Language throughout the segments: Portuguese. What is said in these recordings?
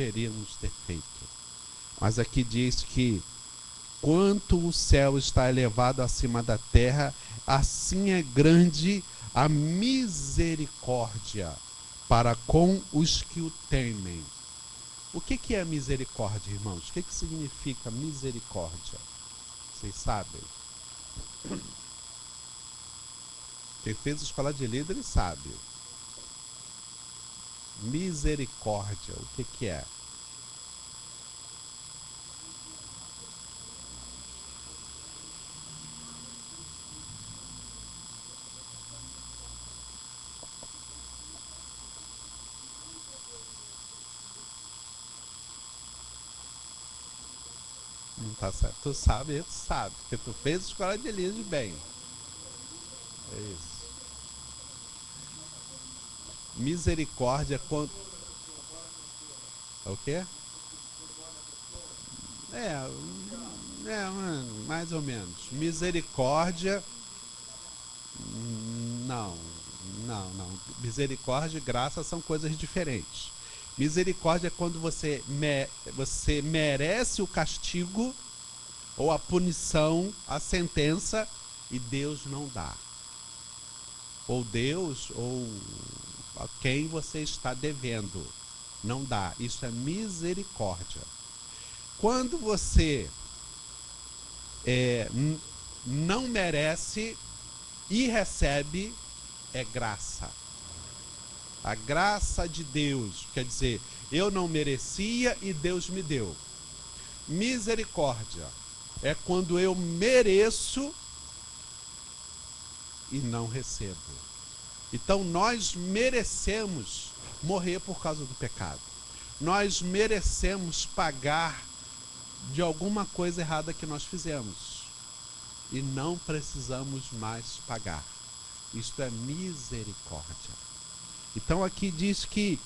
deveríamos ter feito. Mas aqui diz que quanto o céu está elevado acima da terra, assim é grande a misericórdia para com os que o temem. O que é misericórdia, irmãos? O que significa misericórdia? Vocês sabem? Quem fez escola de líderes sabe. Misericórdia, o que é? Não tá certo. Tu sabe, porque tu fez escola de líderes bem. É isso. Misericórdia quando... O quê? Mais ou menos. Misericórdia... Não. Misericórdia e graça são coisas diferentes. Misericórdia é quando você merece o castigo ou a punição, a sentença, e Deus não dá. Ou Deus, ou a quem você está devendo, não dá. Isso é misericórdia. Quando você não merece e recebe, é graça. A graça de Deus, quer dizer, eu não merecia e Deus me deu. Misericórdia é quando eu mereço e não recebo. Então nós merecemos morrer por causa do pecado. Nós merecemos pagar de alguma coisa errada que nós fizemos. E não precisamos mais pagar. Isto é misericórdia. Então aqui diz que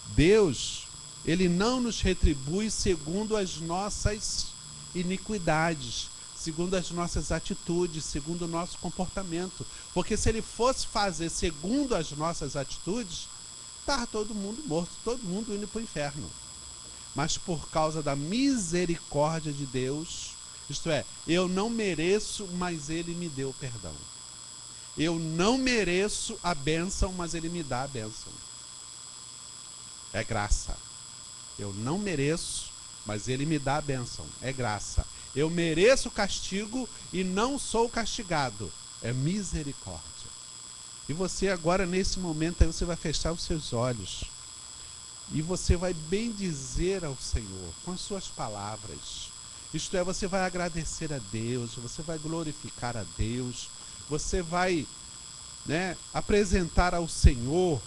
Deus, Ele não nos retribui segundo as nossas iniquidades, segundo as nossas atitudes, segundo o nosso comportamento. Porque se Ele fosse fazer segundo as nossas atitudes, estava todo mundo morto, todo mundo indo para o inferno. Mas por causa da misericórdia de Deus, isto é, eu não mereço, mas Ele me deu perdão. Eu não mereço a bênção, mas Ele me dá a bênção. É graça. Eu não mereço, mas Ele me dá a bênção. É graça. Eu mereço o castigo e não sou castigado. É misericórdia. E você agora, nesse momento, aí você vai fechar os seus olhos. E você vai bendizer ao Senhor com as suas palavras. Isto é, você vai agradecer a Deus, você vai glorificar a Deus, você vai, apresentar ao Senhor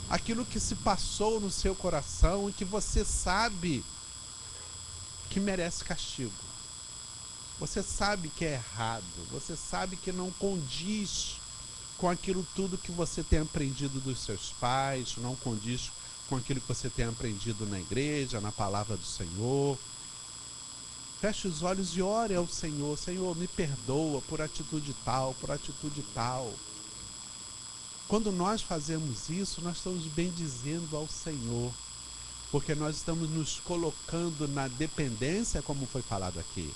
aquilo que se passou no seu coração e que você sabe que merece castigo. Você sabe que é errado, você sabe que não condiz com aquilo tudo que você tem aprendido dos seus pais, não condiz com aquilo que você tem aprendido na igreja, na palavra do Senhor. Feche os olhos e ore ao Senhor. Senhor, me perdoa por atitude tal, por atitude tal. Quando nós fazemos isso, nós estamos bendizendo ao Senhor, porque nós estamos nos colocando na dependência, como foi falado aqui.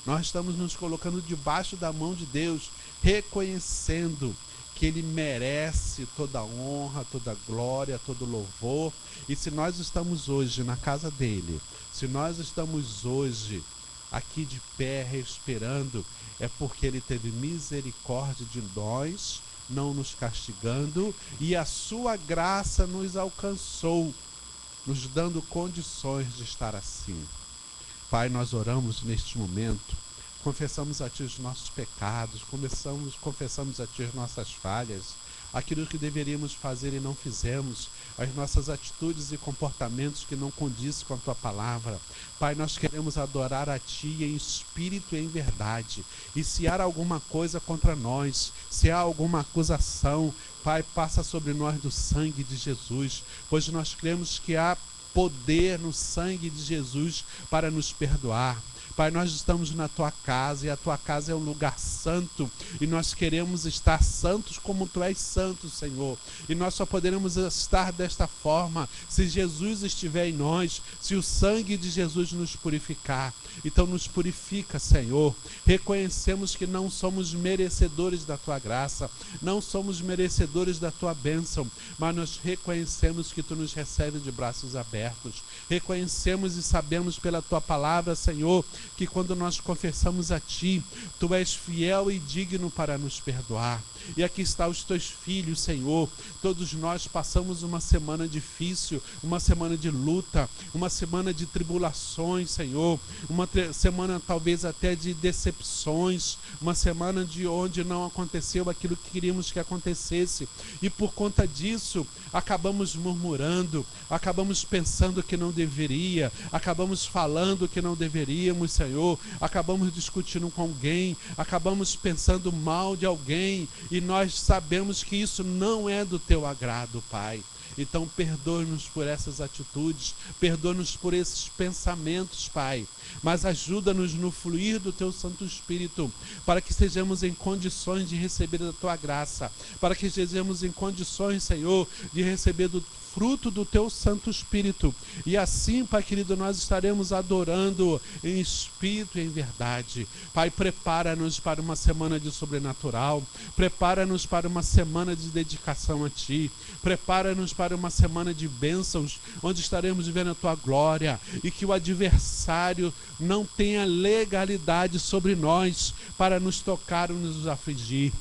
Nós estamos nos colocando debaixo da mão de Deus, reconhecendo que Ele merece toda a honra, toda a glória, todo o louvor. E se nós estamos hoje na casa dEle, se nós estamos hoje aqui de pé, respirando, é porque Ele teve misericórdia de nós, não nos castigando, e a sua graça nos alcançou, nos dando condições de estar assim. Pai, nós oramos neste momento, confessamos a Ti os nossos pecados, confessamos a Ti as nossas falhas, aquilo que deveríamos fazer e não fizemos, as nossas atitudes e comportamentos que não condizem com a Tua palavra. Pai, nós queremos adorar a Ti em espírito e em verdade. E se há alguma coisa contra nós, se há alguma acusação, Pai, passa sobre nós do sangue de Jesus, pois nós cremos que há poder no sangue de Jesus para nos perdoar. Pai, nós estamos na tua casa e a tua casa é um lugar santo e nós queremos estar santos como tu és santo, Senhor. E nós só poderemos estar desta forma se Jesus estiver em nós, se o sangue de Jesus nos purificar. Então nos purifica, Senhor. Reconhecemos que não somos merecedores da tua graça, não somos merecedores da tua bênção, mas nós reconhecemos que tu nos recebe de braços abertos. Reconhecemos e sabemos pela tua palavra, Senhor, que quando nós confessamos a ti, tu és fiel e digno para nos perdoar. E aqui estão os teus filhos, Senhor. Todos nós passamos uma semana difícil, uma semana de luta, uma semana de tribulações, Senhor, uma semana talvez até de decepções, uma semana de onde não aconteceu aquilo que queríamos que acontecesse. E por conta disso, acabamos murmurando, acabamos pensando que não deveria, acabamos falando que não deveríamos, Senhor, acabamos discutindo com alguém, acabamos pensando mal de alguém, e nós sabemos que isso não é do teu agrado, Pai. Então perdoa-nos por essas atitudes, perdoa-nos por esses pensamentos, Pai, mas ajuda-nos no fluir do teu Santo Espírito, para que estejamos em condições de receber da tua graça, para que estejamos em condições, Senhor, de receber do fruto do teu Santo Espírito. E assim, Pai querido, nós estaremos adorando em espírito e em verdade. Pai, prepara-nos para uma semana de sobrenatural, prepara-nos para uma semana de dedicação a ti, prepara-nos para uma semana de bênçãos, onde estaremos vivendo a tua glória, e que o adversário não tenha legalidade sobre nós para nos tocar ou nos afligir.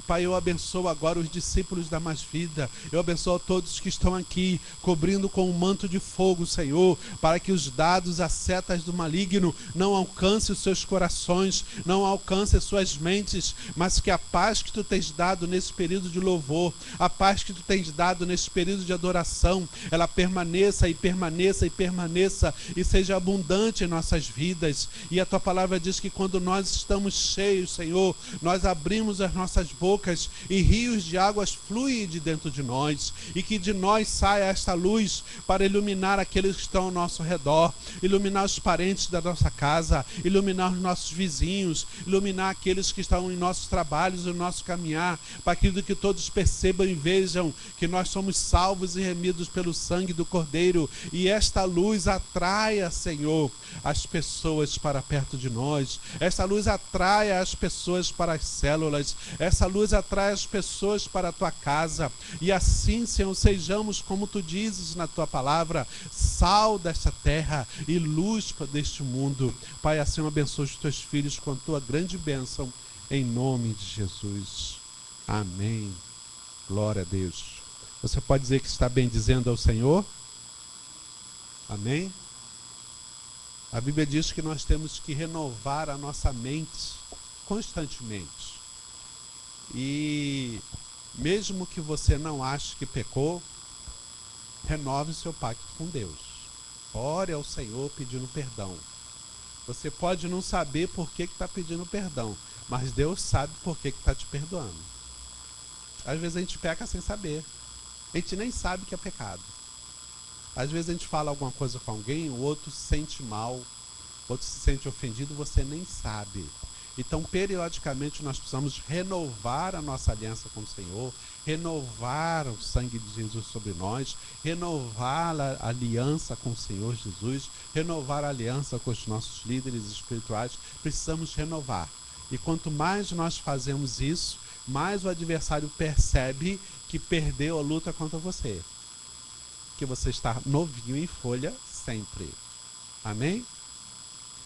Pai, eu abençoo agora os discípulos da Mais Vida. Eu abençoo todos que estão aqui, cobrindo com um manto de fogo, Senhor, para que os dados, as setas do maligno não alcancem os seus corações, não alcancem as suas mentes, mas que a paz que tu tens dado nesse período de louvor, a paz que tu tens dado nesse período de adoração, ela permaneça e permaneça e permaneça e seja abundante em nossas vidas. E a tua palavra diz que quando nós estamos cheios, Senhor, nós abrimos as nossas bocas e rios de águas fluem de dentro de nós, e que de nós saia esta luz para iluminar aqueles que estão ao nosso redor, iluminar os parentes da nossa casa, iluminar os nossos vizinhos, iluminar aqueles que estão em nossos trabalhos, no nosso caminhar, para que todos percebam e vejam que nós somos salvos e remidos pelo sangue do Cordeiro, e esta luz atraia, Senhor, as pessoas para perto de nós, esta luz atraia as pessoas para as células, essa luz atrai as pessoas para a tua casa, e assim, Senhor, sejamos, como tu dizes na tua palavra, sal desta terra e luz deste mundo. Pai, assim abençoa os teus filhos com a tua grande bênção, em nome de Jesus. Amém. Glória a Deus. Você pode dizer que está bendizendo ao Senhor? Amém? A Bíblia diz que nós temos que renovar a nossa mente constantemente. E mesmo que você não ache que pecou, renove o seu pacto com Deus. Ore ao Senhor pedindo perdão. Você pode não saber por que está pedindo perdão, mas Deus sabe por que está te perdoando. Às vezes a gente peca sem saber. A gente nem sabe que é pecado. Às vezes a gente fala alguma coisa com alguém, o outro se sente mal, o outro se sente ofendido, você nem sabe. Então, periodicamente, nós precisamos renovar a nossa aliança com o Senhor, renovar o sangue de Jesus sobre nós, renovar a aliança com o Senhor Jesus, renovar a aliança com os nossos líderes espirituais. Precisamos renovar. E quanto mais nós fazemos isso, mais o adversário percebe que perdeu a luta contra você. Que você está novinho em folha sempre. Amém?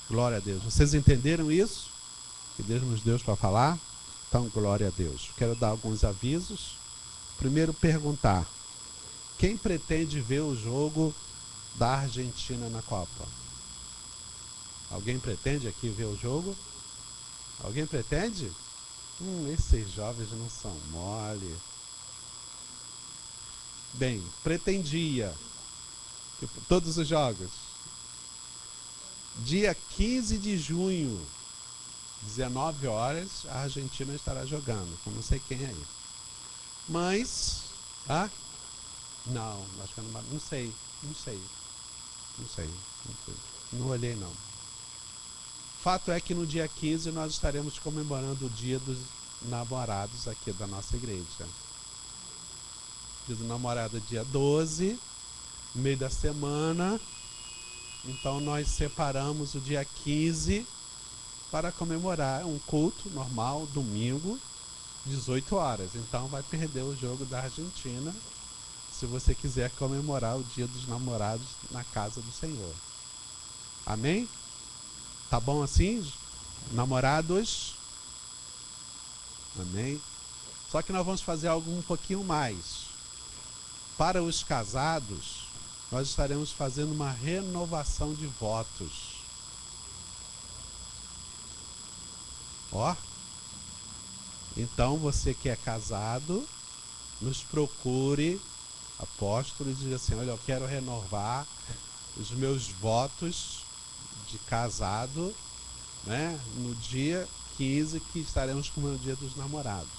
Glória a Deus. Vocês entenderam isso? Que Deus nos deu para falar? Então, glória a Deus. Quero dar alguns avisos. Primeiro, perguntar: quem pretende ver o jogo da Argentina na Copa? Alguém pretende aqui ver o jogo? Alguém pretende? Esses jovens não são mole. Bem, pretendia. Todos os jogos. Dia 15 de junho, 19 horas, a Argentina estará jogando, com não sei quem aí. Mas, não, acho que não sei, não olhei não. Fato é que no dia 15 nós estaremos comemorando o Dia dos Namorados aqui da nossa igreja. Dia do namorado é dia 12, no meio da semana. Então nós separamos o dia 15 para comemorar um culto normal, domingo, 18 horas. Então vai perder o jogo da Argentina se você quiser comemorar o Dia dos Namorados na casa do Senhor. Amém? Tá bom assim, namorados? Amém? Só que nós vamos fazer algo um pouquinho mais. Para os casados, nós estaremos fazendo uma renovação de votos. Ó. Então, você que é casado, nos procure, apóstolo, e diga assim: olha, eu quero renovar os meus votos de casado, né, no dia 15, que estaremos comemorando o Dia dos Namorados.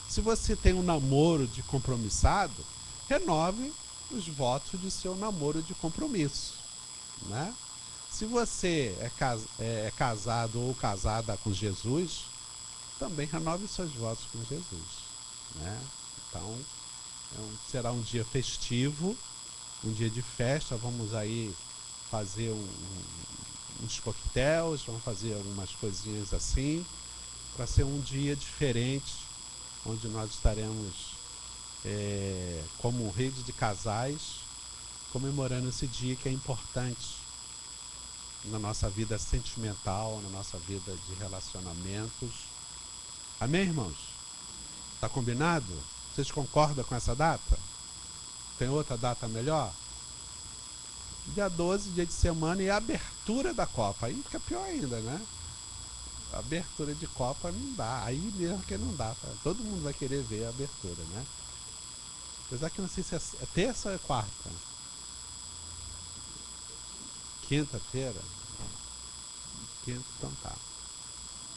Se você tem um namoro de compromissado, renove os votos de seu namoro de compromisso, né? Se você é casado ou casada com Jesus, também renove seus votos com Jesus, né? Então, será um dia festivo, um dia de festa. Vamos aí fazer uns coquetéis, vamos fazer algumas coisinhas assim, para ser um dia diferente, onde nós estaremos como rede de casais, comemorando esse dia que é importante na nossa vida sentimental, na nossa vida de relacionamentos. Amém, irmãos? Tá combinado? Vocês concordam com essa data? Tem outra data melhor? Dia 12, dia de semana, e a abertura da Copa. Aí fica pior ainda, né? A abertura de Copa não dá. Aí mesmo que não dá. Todo mundo vai querer ver a abertura, né? Apesar que não sei se é terça ou é quarta. Quinta-feira? Quinta, então tá.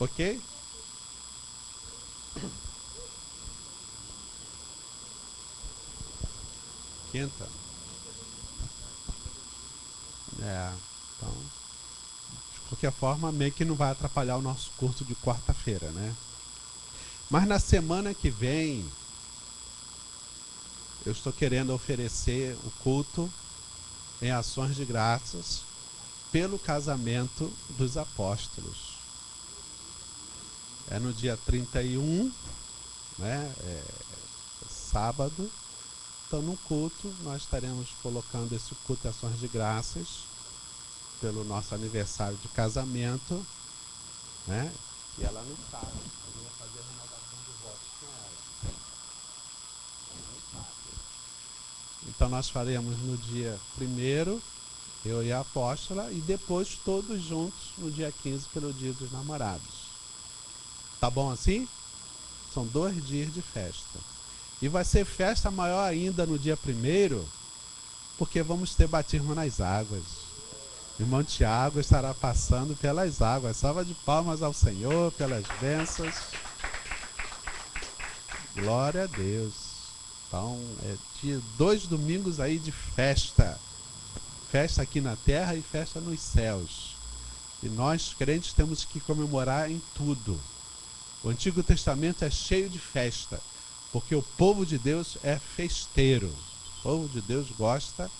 Ok? Quinta? Então, de qualquer forma, meio que não vai atrapalhar o nosso curso de quarta-feira, né? Mas na semana que vem, eu estou querendo oferecer o culto em ações de graças pelo casamento dos apóstolos. É no dia 31, né? Sábado. Então, no culto, nós estaremos colocando esse culto de ações de graças pelo nosso aniversário de casamento, né? E ela não sabe. Eu vou fazer a renovação de votos com ela. Ela não sabe. Então, nós faremos no dia 1º, eu e a apóstola, e depois todos juntos no dia 15, pelo Dia dos Namorados. Tá bom assim? São 2 dias de festa. E vai ser festa maior ainda no dia 1º, porque vamos ter batismo nas águas. O irmão Tiago estará passando pelas águas. Salva de palmas ao Senhor pelas bênçãos. Glória a Deus. Então, 2 domingos aí de festa. Festa aqui na terra e festa nos céus. E nós, crentes, temos que comemorar em tudo. O Antigo Testamento é cheio de festa, porque o povo de Deus é festeiro. O povo de Deus gosta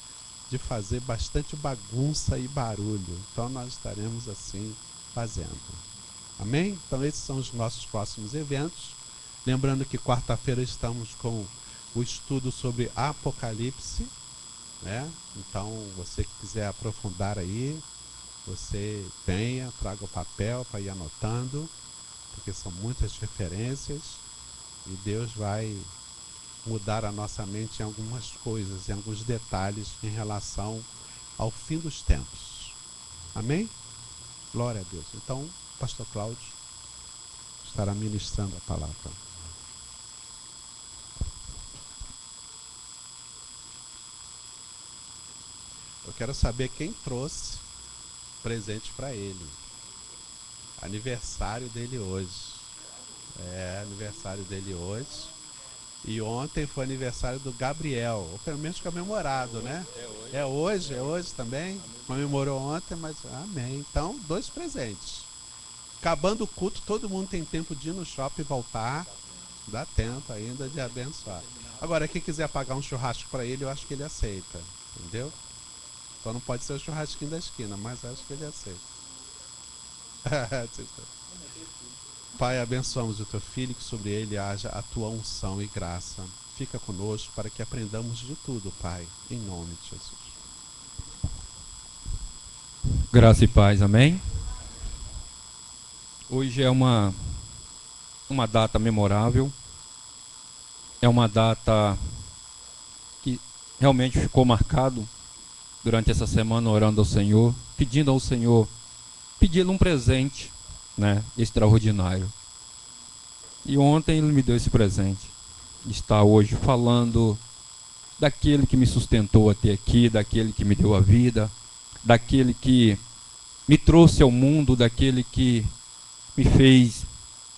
de fazer bastante bagunça e barulho. Então nós estaremos assim fazendo. Amém? Então esses são os nossos próximos eventos. Lembrando que quarta-feira estamos com o estudo sobre Apocalipse, né? Então você que quiser aprofundar aí, você venha, traga o papel para ir anotando, porque são muitas referências e Deus vai mudar a nossa mente em algumas coisas, em alguns detalhes em relação ao fim dos tempos. Amém? Glória a Deus. Então, pastor Cláudio estará ministrando a palavra. Eu quero saber quem trouxe presente para ele. Aniversário dele hoje. Aniversário dele hoje. E ontem foi aniversário do Gabriel, ou pelo menos comemorado, né? É hoje também. Comemorou ontem, mas amém. Então, 2 presentes. Acabando o culto, todo mundo tem tempo de ir no shopping e voltar. Dá tempo ainda de abençoar. Agora, quem quiser pagar um churrasco para ele, eu acho que ele aceita. Entendeu? Só não pode ser o churrasquinho da esquina, mas acho que ele aceita. Pai, abençoamos o teu filho, que sobre ele haja a tua unção e graça. Fica conosco para que aprendamos de tudo, Pai, em nome de Jesus. Graça e paz, amém? Hoje é uma data memorável, é uma data que realmente ficou marcado durante essa semana orando ao Senhor, pedindo ao Senhor, pedindo um presente, né, extraordinário. E ontem Ele me deu esse presente. Está hoje falando daquele que me sustentou até aqui, daquele que me deu a vida, daquele que me trouxe ao mundo, daquele que me fez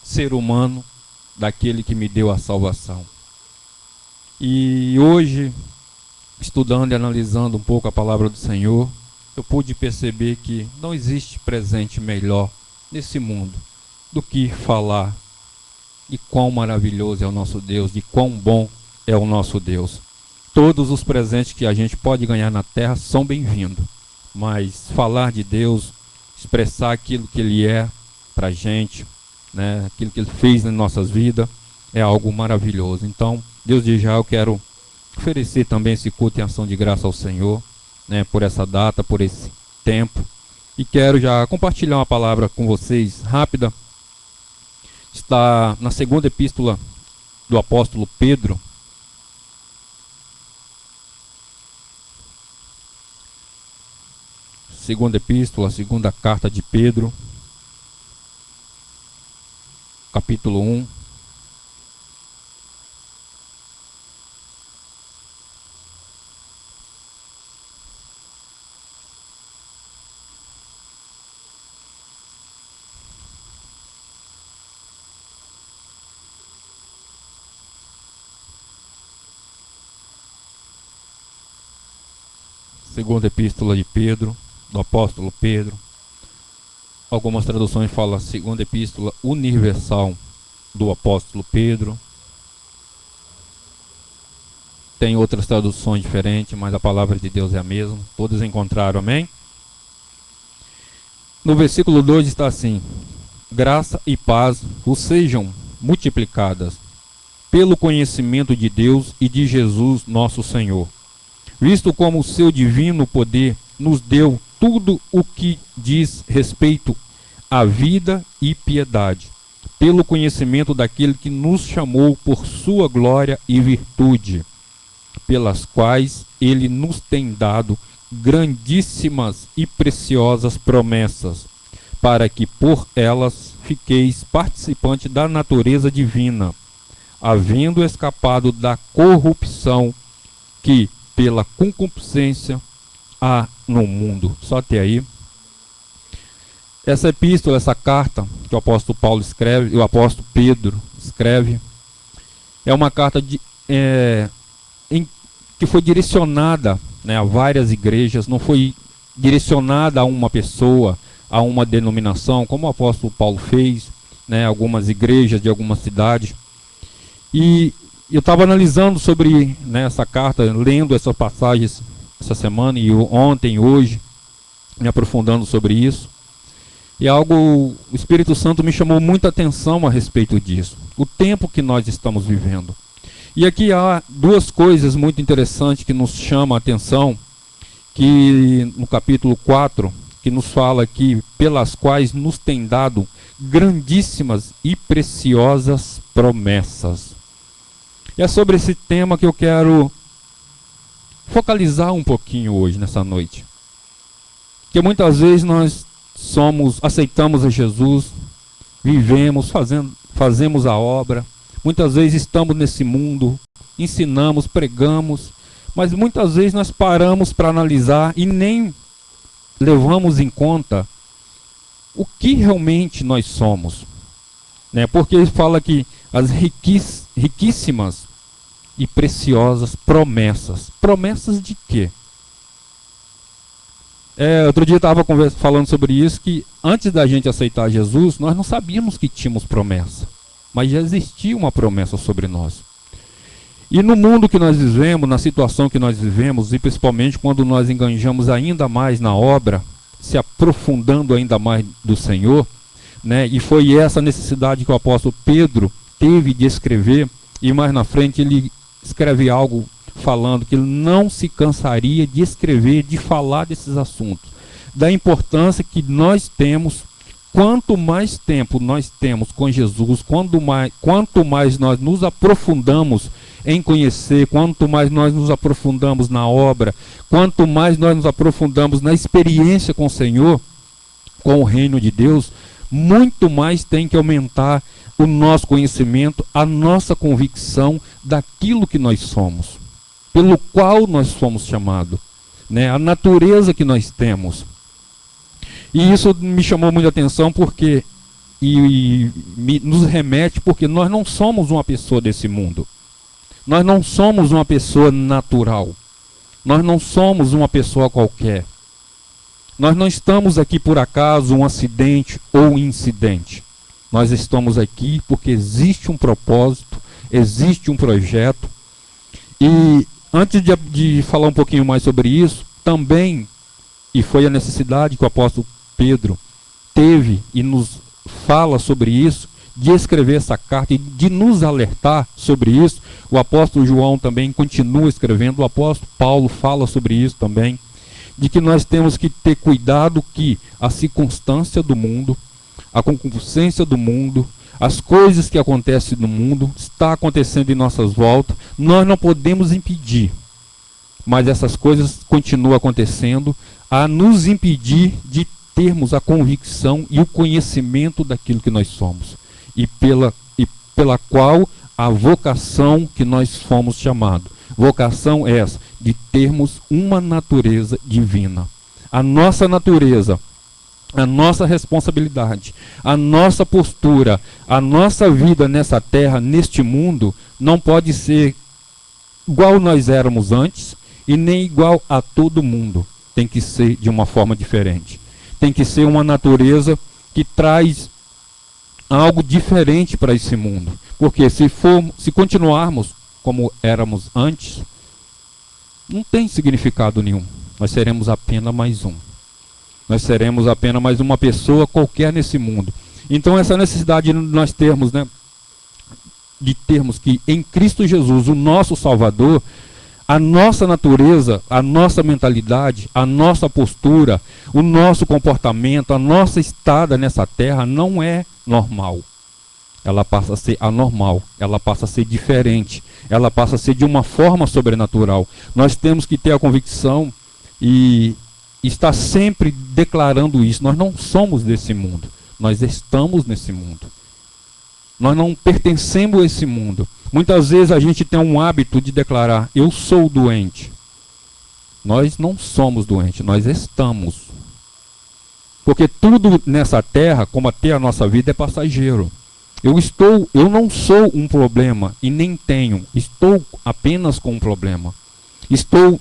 ser humano, daquele que me deu a salvação. E hoje, estudando e analisando um pouco a palavra do Senhor, eu pude perceber que não existe presente melhor nesse mundo do que falar de quão maravilhoso é o nosso Deus, de quão bom é o nosso Deus. Todos os presentes que a gente pode ganhar na terra são bem-vindos, mas falar de Deus, expressar aquilo que Ele é para a gente, né, aquilo que Ele fez nas nossas vidas, é algo maravilhoso. Então, Deus de já, eu quero oferecer também esse culto em ação de graça ao Senhor, né, por essa data, por esse tempo. E quero já compartilhar uma palavra com vocês, rápida. Está na segunda epístola do apóstolo Pedro. Segunda epístola, segunda carta de Pedro, capítulo 1. Segunda epístola de Pedro, do apóstolo Pedro. Algumas traduções falam segunda epístola universal do apóstolo Pedro. Tem outras traduções diferentes, mas a palavra de Deus é a mesma. Todos encontraram, amém? No versículo 2 está assim: graça e paz vos sejam multiplicadas pelo conhecimento de Deus e de Jesus nosso Senhor, visto como o seu divino poder nos deu tudo o que diz respeito à vida e piedade, pelo conhecimento daquele que nos chamou por sua glória e virtude, pelas quais ele nos tem dado grandíssimas e preciosas promessas, para que por elas fiqueis participantes da natureza divina, havendo escapado da corrupção que pela concupiscência há no mundo. Só até aí. Essa epístola, essa carta que o apóstolo Paulo escreve, e o apóstolo Pedro escreve, é uma carta que foi direcionada, né, a várias igrejas, não foi direcionada a uma pessoa, a uma denominação, como o apóstolo Paulo fez, né, algumas igrejas de algumas cidades. E eu estava analisando sobre, né, essa carta, lendo essas passagens essa semana e ontem, hoje, me aprofundando sobre isso. E o Espírito Santo me chamou muita atenção a respeito disso. O tempo que nós estamos vivendo. E aqui há duas coisas muito interessantes que nos chamam a atenção, que no capítulo 4, que nos fala aqui, pelas quais nos tem dado grandíssimas e preciosas promessas. E é sobre esse tema que eu quero focalizar um pouquinho hoje, nessa noite. Porque muitas vezes nós aceitamos a Jesus, vivemos, fazemos a obra, muitas vezes estamos nesse mundo, ensinamos, pregamos, mas muitas vezes nós paramos para analisar e nem levamos em conta o que realmente nós somos, né? Porque ele fala que as riquíssimas e preciosas promessas. Promessas de quê? Outro dia eu estava falando sobre isso, que antes da gente aceitar Jesus, nós não sabíamos que tínhamos promessa, mas já existia uma promessa sobre nós. E no mundo que nós vivemos, na situação que nós vivemos, e principalmente quando nós enganjamos ainda mais na obra, se aprofundando ainda mais do Senhor, né? E foi essa necessidade que o apóstolo Pedro teve de escrever, e mais na frente ele escreve algo falando que ele não se cansaria de escrever, de falar desses assuntos, da importância que nós temos. Quanto mais tempo nós temos com Jesus, quanto mais nós nos aprofundamos em conhecer, quanto mais nós nos aprofundamos na obra, quanto mais nós nos aprofundamos na experiência com o Senhor, com o reino de Deus, muito mais tem que aumentar o nosso conhecimento, a nossa convicção daquilo que nós somos, pelo qual nós fomos chamados, né? A natureza que nós temos. E isso me chamou muita atenção porque nos remete, porque nós não somos uma pessoa desse mundo. Nós não somos uma pessoa natural. Nós não somos uma pessoa qualquer. Nós não estamos aqui por acaso, um acidente ou incidente. Nós estamos aqui porque existe um propósito, existe um projeto. E antes de falar um pouquinho mais sobre isso, também, e foi a necessidade que o apóstolo Pedro teve e nos fala sobre isso, de escrever essa carta e de nos alertar sobre isso. O apóstolo João também continua escrevendo, o apóstolo Paulo fala sobre isso também, de que nós temos que ter cuidado que a circunstância do mundo, a concupiscência do mundo, as coisas que acontecem no mundo, está acontecendo em nossas voltas, nós não podemos impedir, mas essas coisas continuam acontecendo a nos impedir de termos a convicção e o conhecimento daquilo que nós somos e pela qual a vocação que nós fomos chamados. Vocação essa de termos uma natureza divina. A nossa natureza, a nossa responsabilidade, a nossa postura, a nossa vida nessa terra, neste mundo, não pode ser igual nós éramos antes e nem igual a todo mundo. Tem que ser de uma forma diferente. Tem que ser uma natureza que traz algo diferente para esse mundo. Porque se continuarmos como éramos antes, não tem significado nenhum. Nós seremos apenas mais um. Nós seremos apenas mais uma pessoa qualquer nesse mundo. Então essa necessidade de nós termos, né, de termos que em Cristo Jesus, o nosso Salvador, a nossa natureza, a nossa mentalidade, a nossa postura, o nosso comportamento, a nossa estada nessa terra não é normal. Ela passa a ser anormal, ela passa a ser diferente, ela passa a ser de uma forma sobrenatural. Nós temos que ter a convicção e estar sempre declarando isso. Nós não somos desse mundo, nós estamos nesse mundo. Nós não pertencemos a esse mundo. Muitas vezes a gente tem um hábito de declarar: eu sou doente. Nós não somos doentes, nós estamos. Porque tudo nessa terra, como até a nossa vida, é passageiro. Eu não sou um problema e nem tenho. Estou apenas com um problema.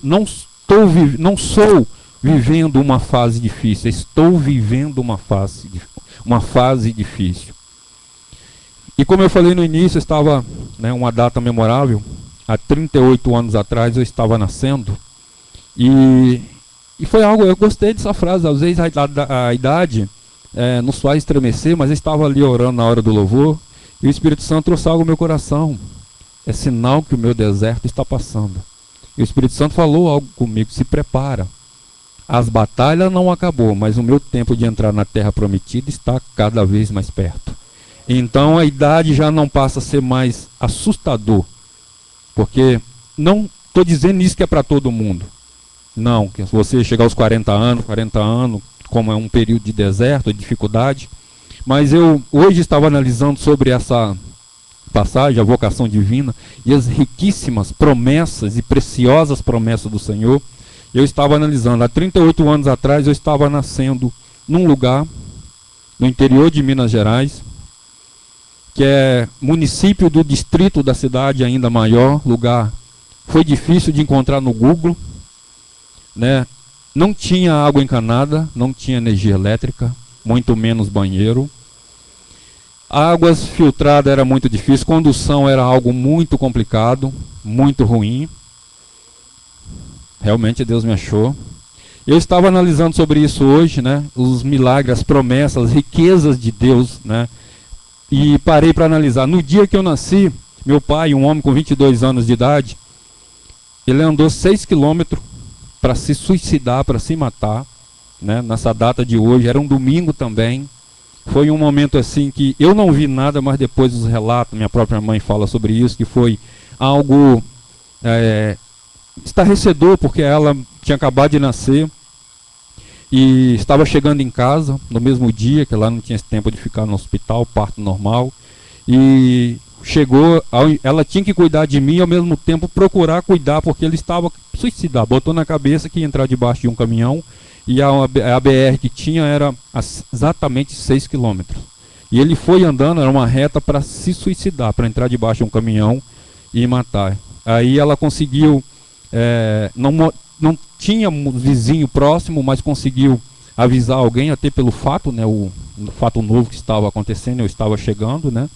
Não sou vivendo uma fase difícil. Estou vivendo uma fase difícil. E como eu falei no início, estava, né, uma data memorável. Há 38 anos atrás eu estava nascendo. E foi algo, eu gostei dessa frase. Às vezes a idade nos faz estremecer, mas eu estava ali orando na hora do louvor. E o Espírito Santo trouxe algo ao meu coração. É sinal que o meu deserto está passando. E o Espírito Santo falou algo comigo: se prepara. As batalhas não acabou, mas o meu tempo de entrar na terra prometida está cada vez mais perto. Então a idade já não passa a ser mais assustador. Porque não estou dizendo isso que é para todo mundo. Não, que se você chegar aos 40 anos, como é um período de deserto, de dificuldade. Mas eu hoje estava analisando sobre essa passagem, a vocação divina, e as riquíssimas promessas e preciosas promessas do Senhor. Eu estava analisando, há 38 anos atrás eu estava nascendo num lugar, no interior de Minas Gerais, que é município do distrito da cidade ainda maior, lugar foi difícil de encontrar no Google, né? Não tinha água encanada, não tinha energia elétrica, muito menos banheiro. Águas filtradas era muito difícil, condução era algo muito complicado, muito ruim. Realmente Deus me achou. Eu estava analisando sobre isso hoje, né? Os milagres, as promessas, as riquezas de Deus, né? E parei para analisar. No dia que eu nasci, meu pai, um homem com 22 anos de idade, ele andou 6 quilômetros para se suicidar, para se matar, né? Nessa data de hoje, era um domingo também. Foi um momento assim que eu não vi nada, mas depois os relatos, minha própria mãe fala sobre isso, que foi algo estarrecedor, porque ela tinha acabado de nascer e estava chegando em casa no mesmo dia, que lá não tinha tempo de ficar no hospital, parto normal, e chegou, ela tinha que cuidar de mim e ao mesmo tempo procurar cuidar, porque ele estava suicidado, botou na cabeça que ia entrar debaixo de um caminhão, e a BR que tinha era exatamente 6 quilômetros. E ele foi andando, era uma reta para se suicidar, para entrar debaixo de um caminhão e matar. Aí ela conseguiu, não tinha um vizinho próximo, mas conseguiu avisar alguém, até pelo fato, né, o fato novo que estava acontecendo, eu estava chegando, né?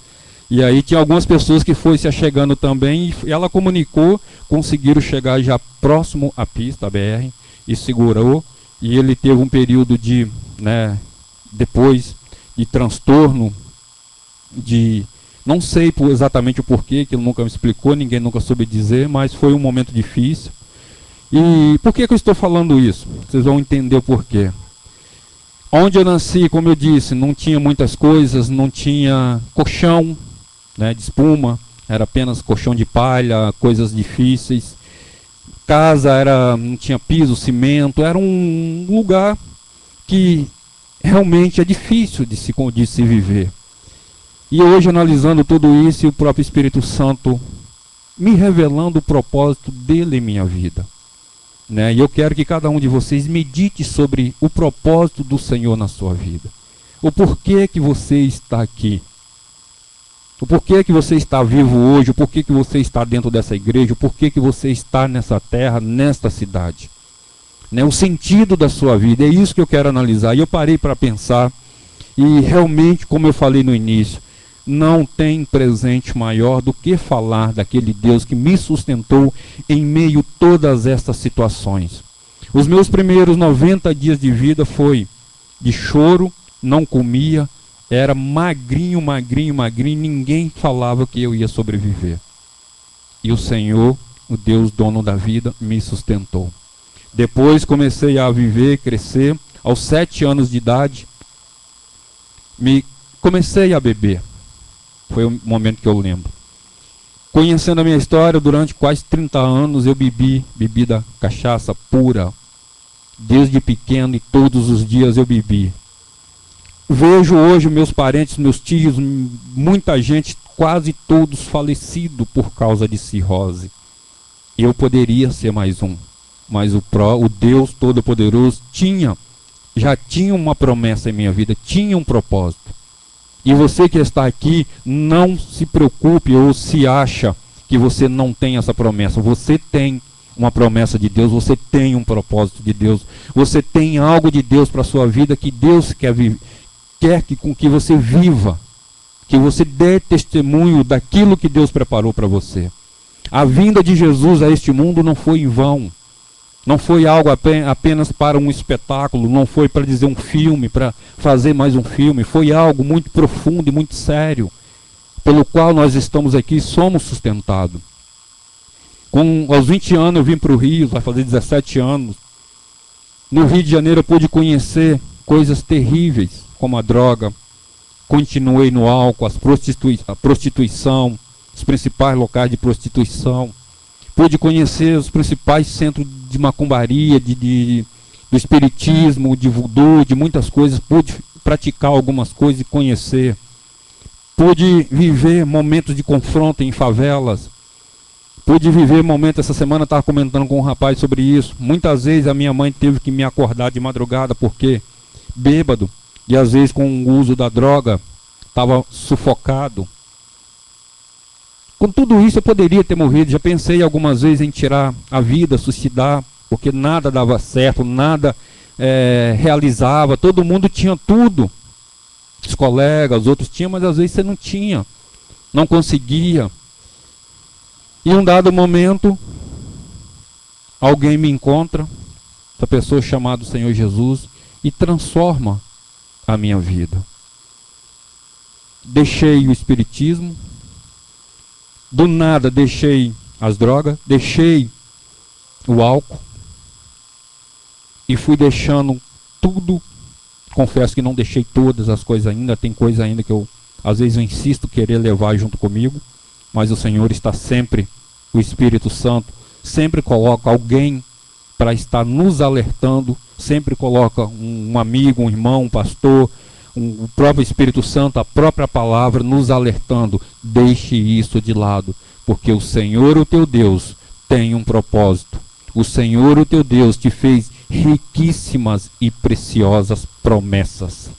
E aí tinha algumas pessoas que foi se achegando também, e ela comunicou, conseguiram chegar já próximo à pista, a BR, e segurou. E ele teve um período de, né, depois, de transtorno, de, não sei exatamente o porquê, que ele nunca me explicou, ninguém nunca soube dizer, mas foi um momento difícil. E por que eu estou falando isso? Vocês vão entender o porquê. Onde eu nasci, como eu disse, não tinha muitas coisas, não tinha colchão, né, de espuma, era apenas colchão de palha, coisas difíceis. Casa não tinha piso, cimento, era um lugar que realmente é difícil de se viver. E hoje, analisando tudo isso, e o próprio Espírito Santo me revelando o propósito dele em minha vida, né? E eu quero que cada um de vocês medite sobre o propósito do Senhor na sua vida. O porquê que você está aqui. O porquê que você está vivo hoje, o porquê que você está dentro dessa igreja, o porquê que você está nessa terra, nesta cidade. Né? O sentido da sua vida, é isso que eu quero analisar. E eu parei para pensar, e realmente, como eu falei no início, não tem presente maior do que falar daquele Deus que me sustentou em meio a todas estas situações. Os meus primeiros 90 dias de vida foi de choro, não comia, era magrinho, magrinho, magrinho, ninguém falava que eu ia sobreviver. E o Senhor, o Deus dono da vida, me sustentou. Depois comecei a viver, crescer. Aos 7 anos de idade, comecei a beber. Foi o momento que eu lembro. Conhecendo a minha história, durante quase 30 anos eu bebi bebida cachaça pura. Desde pequeno e todos os dias eu bebi. Vejo hoje meus parentes, meus tios, muita gente, quase todos falecidos por causa de cirrose. Eu poderia ser mais um, mas o Deus Todo-Poderoso já tinha uma promessa em minha vida, tinha um propósito. E você que está aqui, não se preocupe ou se acha que você não tem essa promessa. Você tem uma promessa de Deus, você tem um propósito de Deus, você tem algo de Deus para a sua vida que Deus quer com que você viva, que você dê testemunho daquilo que Deus preparou para você. A vinda de Jesus a este mundo não foi em vão, não foi algo apenas para um espetáculo, não foi para dizer um filme, para fazer mais um filme, foi algo muito profundo e muito sério, pelo qual nós estamos aqui e somos sustentados. Aos 20 anos eu vim para o Rio, vai fazer 17 anos. No Rio de Janeiro eu pude conhecer coisas terríveis, como a droga. Continuei no álcool, a prostituição, os principais locais de prostituição. Pude conhecer os principais centros de macumbaria, do espiritismo, de voodoo, de muitas coisas. Pude praticar algumas coisas e conhecer. Pude viver momentos de confronto em favelas. Pude viver momentos, essa semana eu estava comentando com um rapaz sobre isso. Muitas vezes a minha mãe teve que me acordar de madrugada, porque bêbado, e às vezes com o uso da droga, estava sufocado. Com tudo isso eu poderia ter morrido, já pensei algumas vezes em tirar a vida, suicidar, porque nada dava certo, nada realizava, todo mundo tinha tudo. Os colegas, os outros tinham, mas às vezes você não tinha, não conseguia. E um dado momento, alguém me encontra, essa pessoa chamada Senhor Jesus, e transforma a minha vida. Deixei o espiritismo, do nada deixei as drogas, deixei o álcool e fui deixando tudo. Confesso que não deixei todas as coisas ainda, tem coisa ainda que eu às vezes eu insisto querer levar junto comigo, mas o Senhor está sempre, o Espírito Santo sempre coloca alguém para estar nos alertando, sempre coloca um amigo, um irmão, um pastor, o próprio Espírito Santo, a própria palavra nos alertando. Deixe isso de lado, porque o Senhor, o teu Deus, tem um propósito. O Senhor, o teu Deus, te fez riquíssimas e preciosas promessas.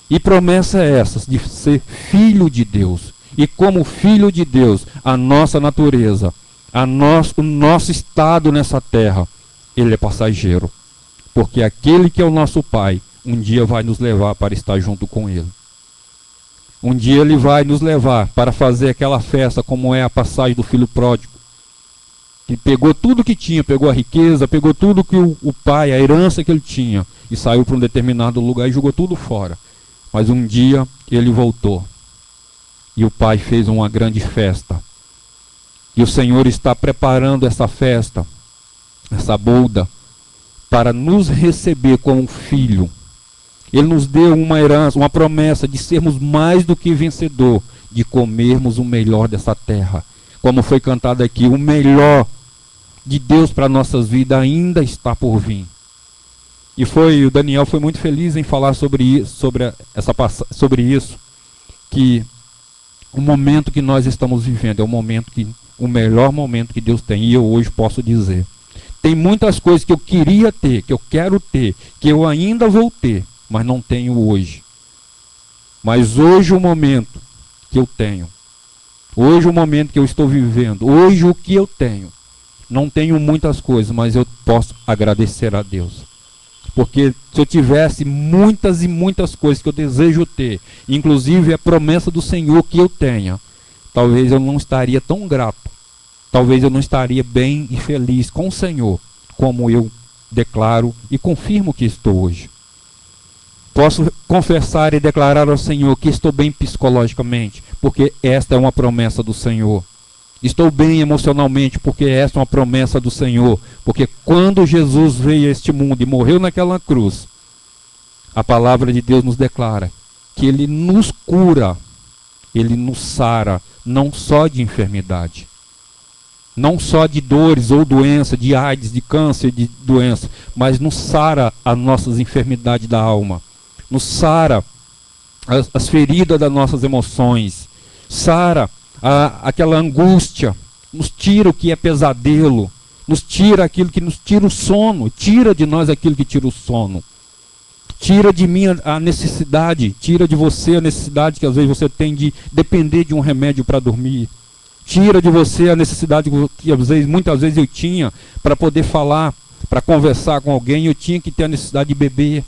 E promessa é essa, de ser filho de Deus. E como filho de Deus, a nossa natureza, o nosso estado nessa terra, ele é passageiro. Porque aquele que é o nosso Pai, um dia vai nos levar para estar junto com Ele. Um dia Ele vai nos levar para fazer aquela festa, como é a passagem do filho pródigo. Que pegou tudo que tinha, pegou a riqueza, pegou tudo que o pai, a herança que ele tinha, e saiu para um determinado lugar e jogou tudo fora. Mas um dia ele voltou. E o pai fez uma grande festa. E o Senhor está preparando essa festa, essa boda, para nos receber como filho. Ele nos deu uma herança, uma promessa de sermos mais do que vencedor, de comermos o melhor dessa terra. Como foi cantado aqui, o melhor de Deus para nossas vidas ainda está por vir. E o Daniel foi muito feliz em falar sobre isso, que o momento que nós estamos vivendo é o melhor momento que Deus tem. E eu hoje posso dizer, tem muitas coisas que eu queria ter, que eu quero ter, que eu ainda vou ter, mas não tenho hoje. Mas hoje o momento que eu tenho, hoje o momento que eu estou vivendo, hoje o que eu tenho, não tenho muitas coisas, mas eu posso agradecer a Deus. Porque se eu tivesse muitas e muitas coisas que eu desejo ter, inclusive a promessa do Senhor que eu tenha, talvez eu não estaria tão grato, talvez eu não estaria bem e feliz com o Senhor, como eu declaro e confirmo que estou hoje. Posso confessar e declarar ao Senhor que estou bem psicologicamente, porque esta é uma promessa do Senhor. Estou bem emocionalmente, porque esta é uma promessa do Senhor. Porque quando Jesus veio a este mundo e morreu naquela cruz, a palavra de Deus nos declara que Ele nos cura, Ele nos sara, não só de enfermidade, não só de dores ou doença, de AIDS, de câncer, de doença, mas nos sara as nossas enfermidades da alma, nos sara as feridas das nossas emoções, sara aquela angústia, nos tira o que é pesadelo, nos tira aquilo que nos tira o sono, tira de nós aquilo que tira o sono, tira de mim a necessidade, tira de você a necessidade que às vezes você tem de depender de um remédio para dormir, tira de você a necessidade que muitas vezes eu tinha para poder falar, para conversar com alguém, eu tinha que ter a necessidade de beber,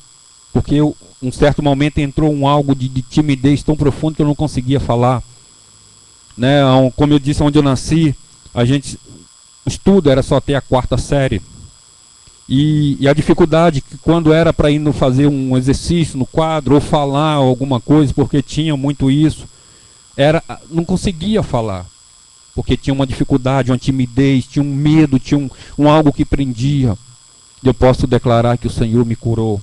porque um certo momento entrou algo de timidez tão profundo que eu não conseguia falar. Né, como eu disse, onde eu nasci, o estudo era só até a 4ª série. E a dificuldade, que quando era para ir fazer um exercício no quadro, ou falar alguma coisa, porque tinha muito isso, não conseguia falar. Porque tinha uma dificuldade, uma timidez, tinha um medo, tinha algo que prendia. Eu posso declarar que o Senhor me curou.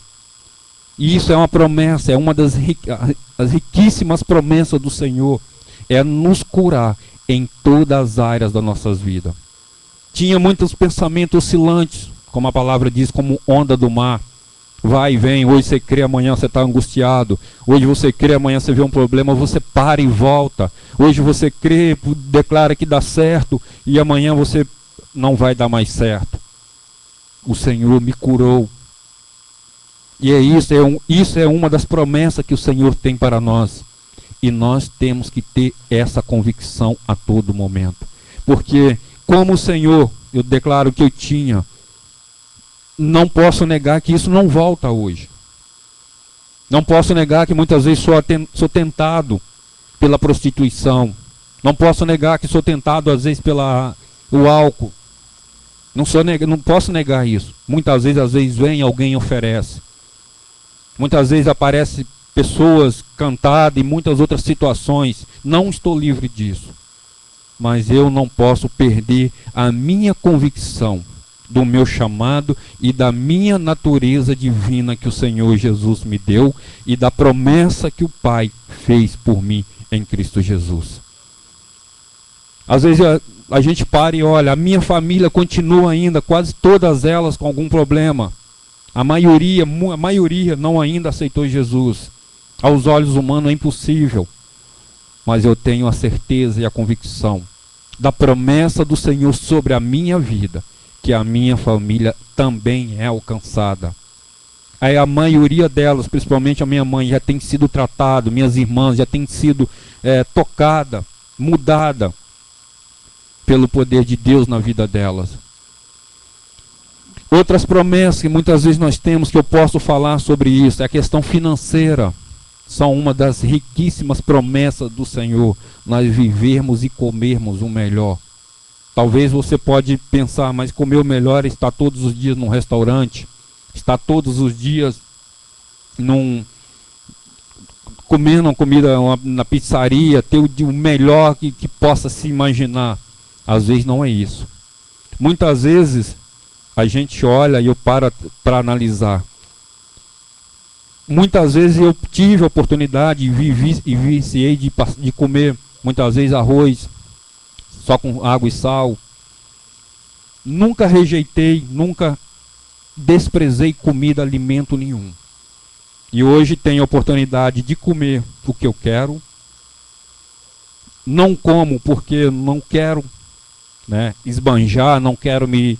E isso é uma promessa, é uma das riquíssimas promessas do Senhor. É nos curar em todas as áreas das nossas vidas. Tinha muitos pensamentos oscilantes, como a palavra diz, como onda do mar. Vai e vem, hoje você crê, amanhã você está angustiado. Hoje você crê, amanhã você vê um problema, você para e volta. Hoje você crê, declara que dá certo, e amanhã você não vai dar mais certo. O Senhor me curou. E isso é uma das promessas que o Senhor tem para nós. E nós temos que ter essa convicção a todo momento. Porque como o Senhor, eu declaro que eu tinha não posso negar que isso não volta hoje. Não posso negar que muitas vezes sou tentado pela prostituição. Não posso negar que sou tentado às vezes pelo álcool. Não posso negar isso. Muitas vezes, às vezes vem alguém e oferece. Muitas vezes aparecem pessoas cantadas e muitas outras situações. Não estou livre disso. Mas eu não posso perder a minha convicção do meu chamado e da minha natureza divina que o Senhor Jesus me deu e da promessa que o Pai fez por mim em Cristo Jesus. Às vezes a gente para e olha, a minha família continua ainda, quase todas elas com algum problema. A maioria não ainda aceitou Jesus. Aos olhos humanos é impossível. Mas eu tenho a certeza e a convicção da promessa do Senhor sobre a minha vida, que a minha família também é alcançada. Aí a maioria delas, principalmente a minha mãe, já tem sido tratada, minhas irmãs já tem sido tocada, mudada pelo poder de Deus na vida delas. Outras promessas que muitas vezes nós temos, que eu posso falar sobre isso, é a questão financeira. São uma das riquíssimas promessas do Senhor, nós vivermos e comermos o melhor. Talvez você pode pensar, mas comer o melhor é estar todos os dias num restaurante, estar todos os dias comendo uma comida na pizzaria, ter o melhor que possa se imaginar. Às vezes não é isso. Muitas vezes a gente olha e eu paro para analisar. Muitas vezes eu tive a oportunidade e viciei de comer muitas vezes arroz só com água e sal. Nunca rejeitei, nunca desprezei comida, alimento nenhum. E hoje tenho a oportunidade de comer o que eu quero. Não como porque não quero esbanjar, não quero me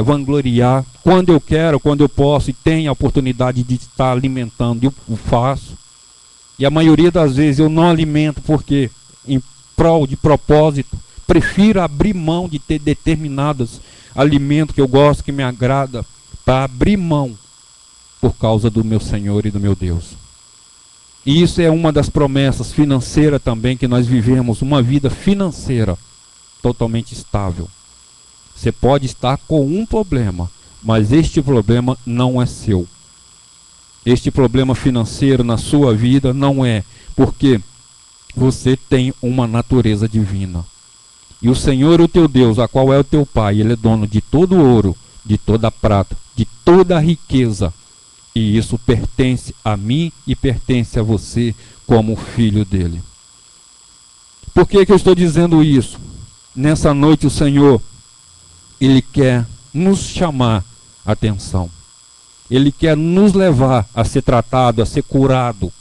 vangloriar. Quando eu quero, quando eu posso e tenho a oportunidade de estar alimentando, eu faço. E a maioria das vezes eu não alimento porque, em prol de propósito, prefiro abrir mão de ter determinados alimentos que eu gosto, que me agrada, para abrir mão por causa do meu Senhor e do meu Deus. E isso é uma das promessas financeiras também, que nós vivemos uma vida financeira totalmente estável. Você pode estar com um problema, mas este problema não é seu. Este problema financeiro na sua vida não é, porque você tem uma natureza divina. E o Senhor, o teu Deus, a qual é o teu Pai, Ele é dono de todo o ouro, de toda a prata, de toda a riqueza. E isso pertence a mim e pertence a você como filho dele. Por que eu estou dizendo isso? Nessa noite o Senhor, Ele quer nos chamar a atenção. Ele quer nos levar a ser tratado, a ser curado.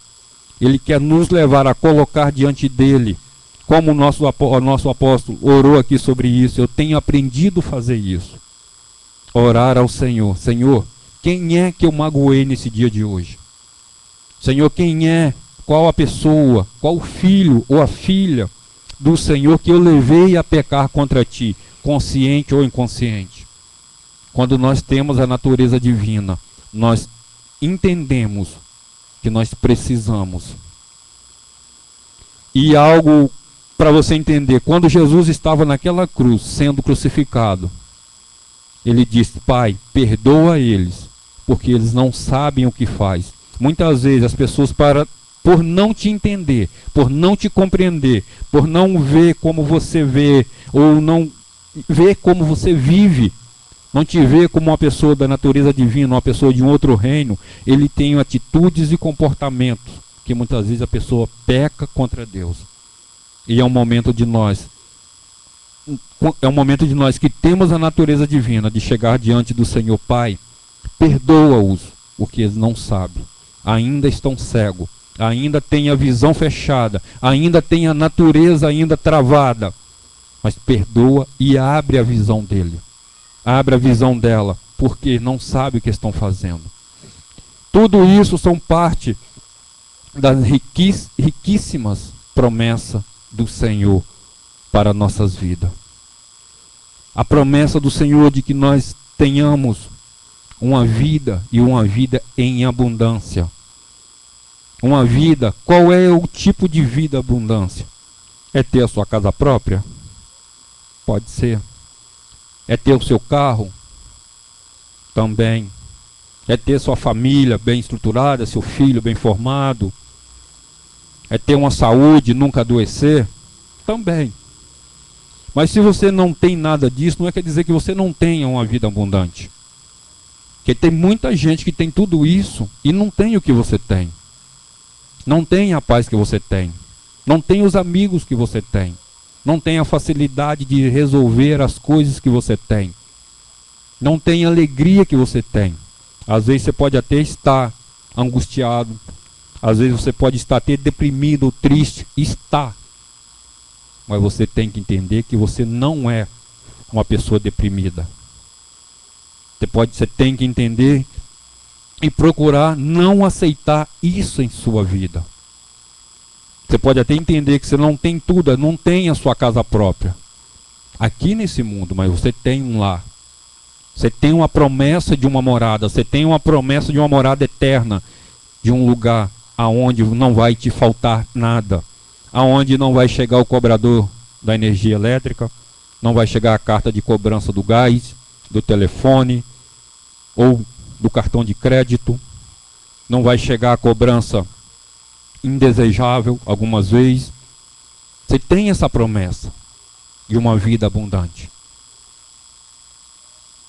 Ele quer nos levar a colocar diante dele. Como o nosso apóstolo orou aqui sobre isso, eu tenho aprendido a fazer isso. Orar ao Senhor. Senhor, quem é que eu magoei nesse dia de hoje? Senhor, quem é? Qual a pessoa? Qual o filho ou a filha do Senhor que eu levei a pecar contra ti, consciente ou inconsciente? Quando nós temos a natureza divina, nós entendemos que nós precisamos. E algo para você entender, quando Jesus estava naquela cruz, sendo crucificado, ele disse: Pai, perdoa eles, porque eles não sabem o que faz. Muitas vezes as pessoas, por não te entender, por não te compreender, por não ver como você vê, ou não ver como você vive, não te ver como uma pessoa da natureza divina, uma pessoa de um outro reino, ele tem atitudes e comportamentos que muitas vezes a pessoa peca contra Deus. E é um momento de nós que temos a natureza divina de chegar diante do Senhor. Pai, perdoa-os, porque eles não sabem, ainda estão cegos, ainda têm a visão fechada, ainda têm a natureza ainda travada, mas perdoa e abre a visão dele, abre a visão dela, porque não sabe o que estão fazendo. Tudo isso são parte das riquíssimas promessas do Senhor para nossas vidas. A promessa do Senhor de que nós tenhamos uma vida e uma vida em abundância. Uma vida, qual é o tipo de vida abundância? É ter a sua casa própria? Pode ser. É ter o seu carro? Também. É ter sua família bem estruturada, seu filho bem formado? É ter uma saúde, nunca adoecer? Também. Mas se você não tem nada disso, não quer dizer que você não tenha uma vida abundante. Porque tem muita gente que tem tudo isso e não tem o que você tem. Não tem a paz que você tem. Não tem os amigos que você tem. Não tem a facilidade de resolver as coisas que você tem. Não tem a alegria que você tem. Às vezes você pode até estar angustiado. Às vezes você pode estar até deprimido ou triste. Está. Mas você tem que entender que você não é uma pessoa deprimida. Você tem que entender e procurar não aceitar isso em sua vida. Você pode até entender que você não tem tudo, não tem a sua casa própria aqui nesse mundo, mas você tem um lar. Você tem uma promessa de uma morada, você tem uma promessa de uma morada eterna, de um lugar aonde não vai te faltar nada, aonde não vai chegar o cobrador da energia elétrica, não vai chegar a carta de cobrança do gás, do telefone ou do cartão de crédito, não vai chegar a cobrança indesejável algumas vezes. Você tem essa promessa de uma vida abundante.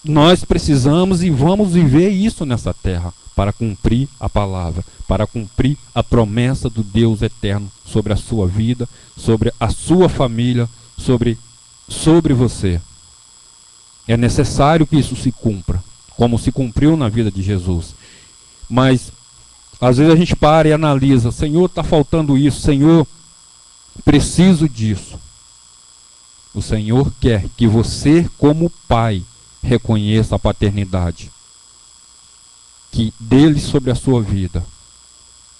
Nós precisamos e vamos viver isso nessa terra para cumprir a palavra, para cumprir a promessa do Deus eterno sobre a sua vida, sobre a sua família, sobre você. É necessário que isso se cumpra, como se cumpriu na vida de Jesus. Mas às vezes a gente para e analisa: Senhor, está faltando isso, Senhor, preciso disso. O Senhor quer que você, como pai, reconheça a paternidade que dele sobre a sua vida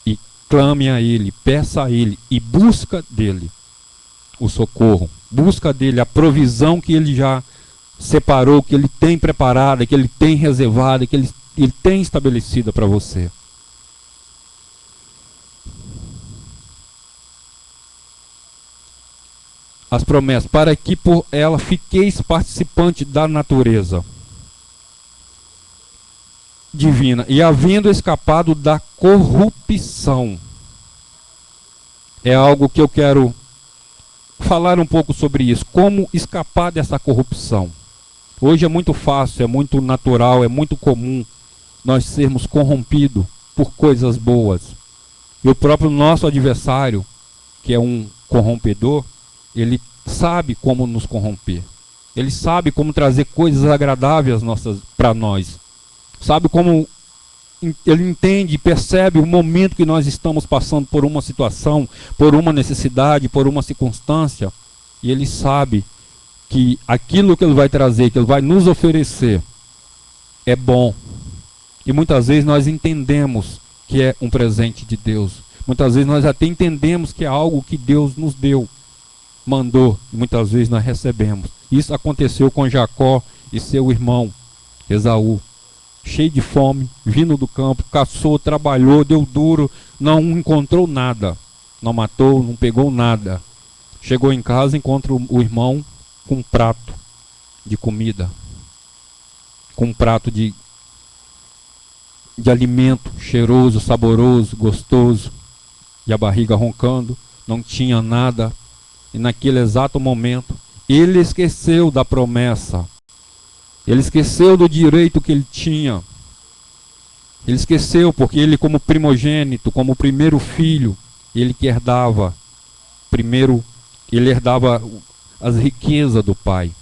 e clame a ele, peça a ele e busca dele o socorro, busca dele a provisão que ele já separou, que ele tem preparada, que ele tem reservada, que ele tem estabelecida para você. As promessas, para que por ela fiqueis participante da natureza divina, e havendo escapado da corrupção. É algo que eu quero falar um pouco sobre isso, como escapar dessa corrupção. Hoje é muito fácil, é muito natural, é muito comum nós sermos corrompidos por coisas boas. E o próprio nosso adversário, que é um corrompedor, ele sabe como nos corromper. Ele sabe como trazer coisas agradáveis para nós. Sabe como ele entende e percebe o momento que nós estamos passando por uma situação, por uma necessidade, por uma circunstância. E ele sabe que aquilo que ele vai trazer, que ele vai nos oferecer, é bom. E muitas vezes nós entendemos que é um presente de Deus. Muitas vezes nós até entendemos que é algo que Deus nos deu, mandou, e muitas vezes nós recebemos. Isso aconteceu com Jacó e seu irmão Esaú, cheio de fome, vindo do campo, caçou, trabalhou, deu duro, não encontrou nada, não matou, não pegou nada. Chegou em casa, encontra o irmão com um prato de comida, com um prato de alimento cheiroso, saboroso, gostoso, e a barriga roncando, não tinha nada. E naquele exato momento, ele esqueceu da promessa. Ele esqueceu do direito que ele tinha. Ele esqueceu porque ele, como primogênito, como primeiro filho, ele que herdava primeiro, ele herdava as riquezas do pai.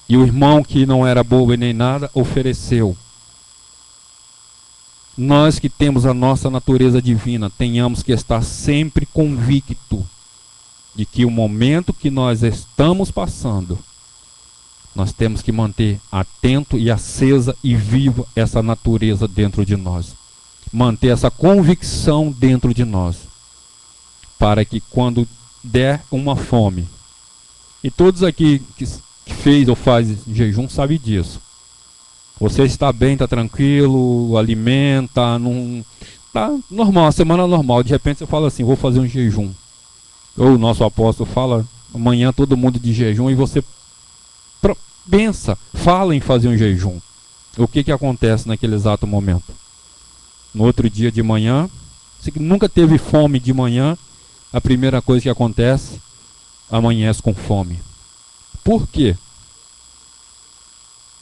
E o irmão, que não era bobo e nem nada, ofereceu. Nós que temos a nossa natureza divina, tenhamos que estar sempre convicto de que o momento que nós estamos passando, nós temos que manter atento e acesa e viva essa natureza dentro de nós. Manter essa convicção dentro de nós. Para que quando der uma fome, e todos aqui que fez ou faz jejum sabem disso. Você está bem, está tranquilo, alimenta, não tá normal, a semana normal. De repente você fala assim, vou fazer um jejum. Ou o nosso apóstolo fala, amanhã todo mundo de jejum, e você pensa, fala em fazer um jejum. O que acontece naquele exato momento? No outro dia de manhã, você que nunca teve fome de manhã, a primeira coisa que acontece, amanhece com fome. Por quê?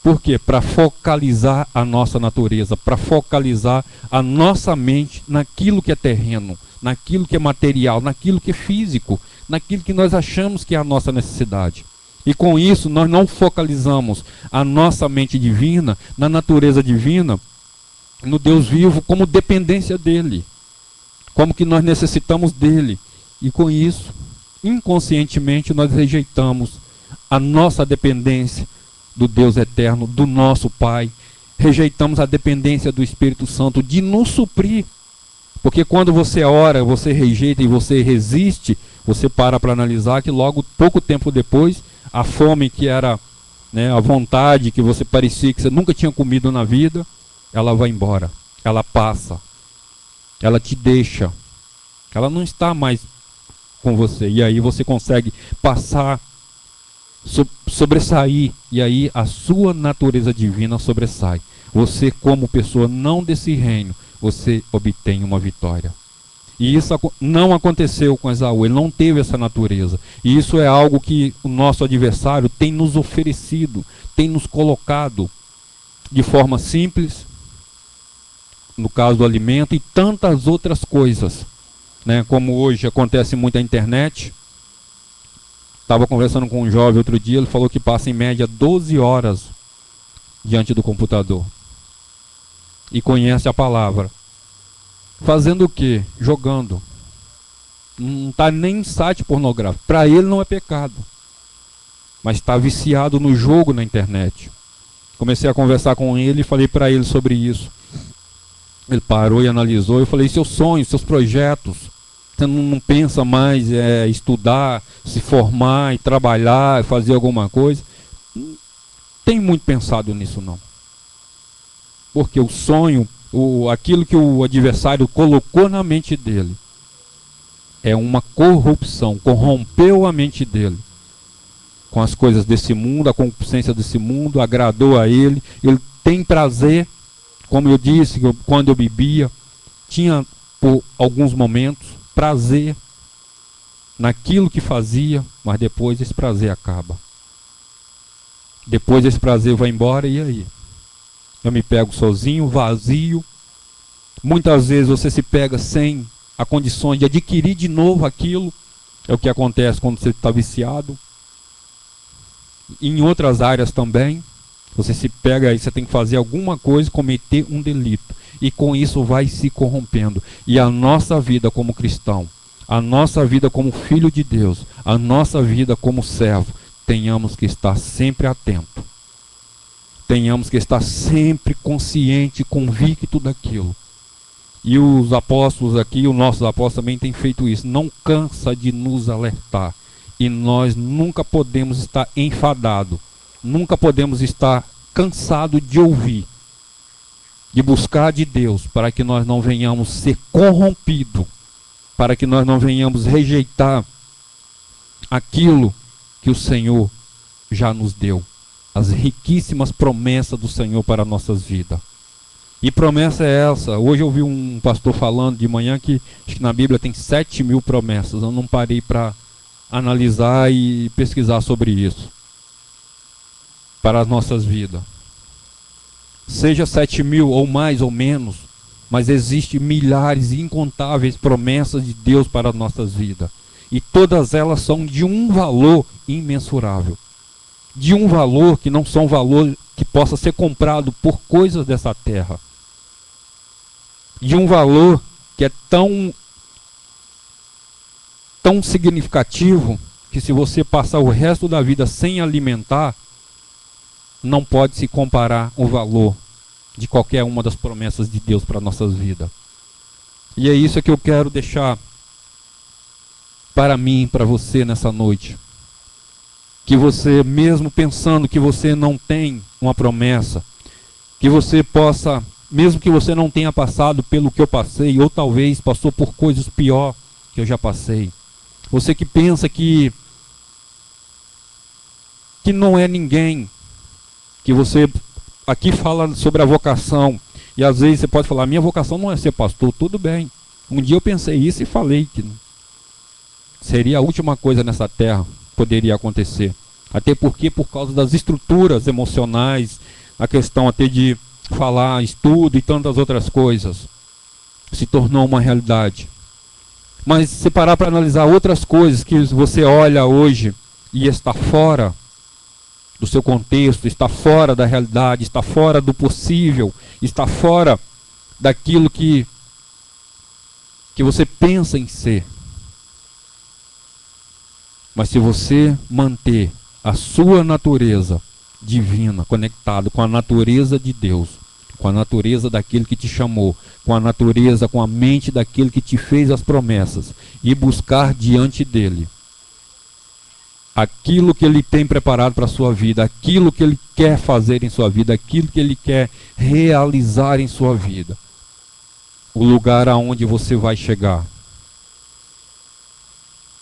Por quê? Para focalizar a nossa natureza, para focalizar a nossa mente naquilo que é terreno, naquilo que é material, naquilo que é físico, naquilo que nós achamos que é a nossa necessidade. E com isso nós não focalizamos a nossa mente divina, na natureza divina, no Deus vivo, como dependência dele, como que nós necessitamos dele. E com isso, inconscientemente, nós rejeitamos a nossa dependência do Deus eterno, do nosso Pai. Rejeitamos a dependência do Espírito Santo de nos suprir. Porque quando você ora, você rejeita e você resiste, você para analisar que logo, pouco tempo depois, a fome que era, a vontade que você parecia que você nunca tinha comido na vida, ela vai embora, ela passa, ela te deixa, ela não está mais com você. E aí você consegue passar, sobressair, e aí a sua natureza divina sobressai. Você, como pessoa não desse reino, você obtém uma vitória. E isso não aconteceu com Esaú, ele não teve essa natureza. E isso é algo que o nosso adversário tem nos oferecido, tem nos colocado de forma simples, no caso do alimento, e tantas outras coisas, como hoje acontece muito na internet. Estava conversando com um jovem outro dia, ele falou que passa em média 12 horas diante do computador e conhece a palavra. Fazendo o quê? Jogando. Não está nem em site pornográfico. Para ele não é pecado, mas está viciado no jogo na internet. Comecei a conversar com ele e falei para ele sobre isso. Ele parou e analisou. Eu falei, seus sonhos, seus projetos, você não pensa mais em estudar, se formar e trabalhar, fazer alguma coisa? Não tem muito pensado nisso não. Porque o sonho, aquilo que o adversário colocou na mente dele, é uma corrupção, corrompeu a mente dele com as coisas desse mundo, a concupiscência desse mundo, agradou a ele, ele tem prazer, como eu disse, quando eu bebia, tinha por alguns momentos prazer naquilo que fazia, mas depois esse prazer acaba. Depois esse prazer vai embora, e aí? Eu me pego sozinho, vazio. Muitas vezes você se pega sem a condição de adquirir de novo aquilo. É o que acontece quando você está viciado. Em outras áreas também, você se pega e você tem que fazer alguma coisa, cometer um delito. E com isso vai se corrompendo. E a nossa vida como cristão, a nossa vida como filho de Deus, a nossa vida como servo, tenhamos que estar sempre atento. Tenhamos que estar sempre consciente, convicto daquilo. E os apóstolos aqui, os nossos apóstolos também têm feito isso. Não cansa de nos alertar. E nós nunca podemos estar enfadados. Nunca podemos estar cansados de ouvir. De buscar de Deus, para que nós não venhamos ser corrompidos. Para que nós não venhamos rejeitar aquilo que o Senhor já nos deu. As riquíssimas promessas do Senhor para nossas vidas. E promessa é essa. Hoje eu vi um pastor falando de manhã que acho que na Bíblia tem 7.000 promessas. Eu não parei para analisar e pesquisar sobre isso. Para as nossas vidas. Seja 7.000 ou mais ou menos, mas existem milhares e incontáveis promessas de Deus para as nossas vidas. E todas elas são de um valor imensurável. De um valor que não são valor que possa ser comprado por coisas dessa terra. De um valor que é tão significativo que se você passar o resto da vida sem alimentar, não pode se comparar o valor de qualquer uma das promessas de Deus para nossas vidas. E é isso que eu quero deixar para mim, para você nessa noite. Que você, mesmo pensando que você não tem uma promessa, Que você possa, mesmo que você não tenha passado pelo que eu passei, ou talvez passou por coisas pior que eu já passei. Você que pensa que não é ninguém, que você aqui fala sobre a vocação, e às vezes você pode falar, minha vocação não é ser pastor, tudo bem. Um dia eu pensei isso e falei que seria a última coisa nessa terra que poderia acontecer. Até porque por causa das estruturas emocionais, a questão até de falar, estudo e tantas outras coisas, se tornou uma realidade. Mas se parar para analisar outras coisas que você olha hoje e está fora do seu contexto, está fora da realidade, está fora do possível, está fora daquilo que você pensa em ser. Mas se você manter a sua natureza divina conectado com a natureza de Deus, com a natureza daquele que te chamou, com a natureza, com a mente daquele que te fez as promessas, e buscar diante dele aquilo que ele tem preparado para a sua vida, aquilo que ele quer fazer em sua vida, aquilo que ele quer realizar em sua vida, o lugar aonde você vai chegar.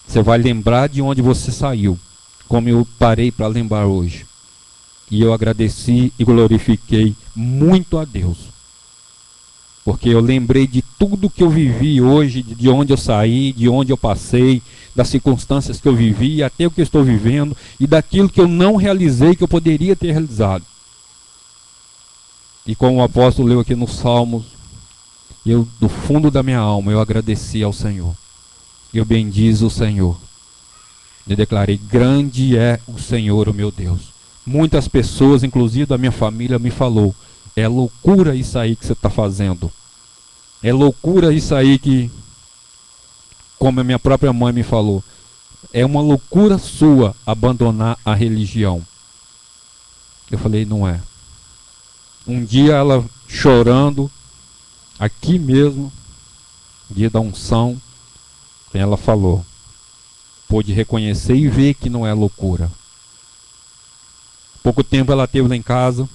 Você vai lembrar de onde você saiu, como eu parei para lembrar hoje. E eu agradeci e glorifiquei muito a Deus. Porque eu lembrei de tudo que eu vivi hoje, de onde eu saí, de onde eu passei, das circunstâncias que eu vivi, até o que eu estou vivendo, e daquilo que eu não realizei, que eu poderia ter realizado. E como o apóstolo leu aqui nos Salmos, eu, do fundo da minha alma, eu agradeci ao Senhor. Eu bendizo o Senhor. Eu declarei, grande é o Senhor, o meu Deus. Muitas pessoas, inclusive da minha família, me falou, é loucura isso aí que você está fazendo. É loucura isso aí que, como a minha própria mãe me falou, é uma loucura sua abandonar a religião. Eu falei, não é. Um dia ela chorando, aqui mesmo, dia da unção, ela falou, pôde reconhecer e ver que não é loucura. Pouco tempo ela esteve lá em casa,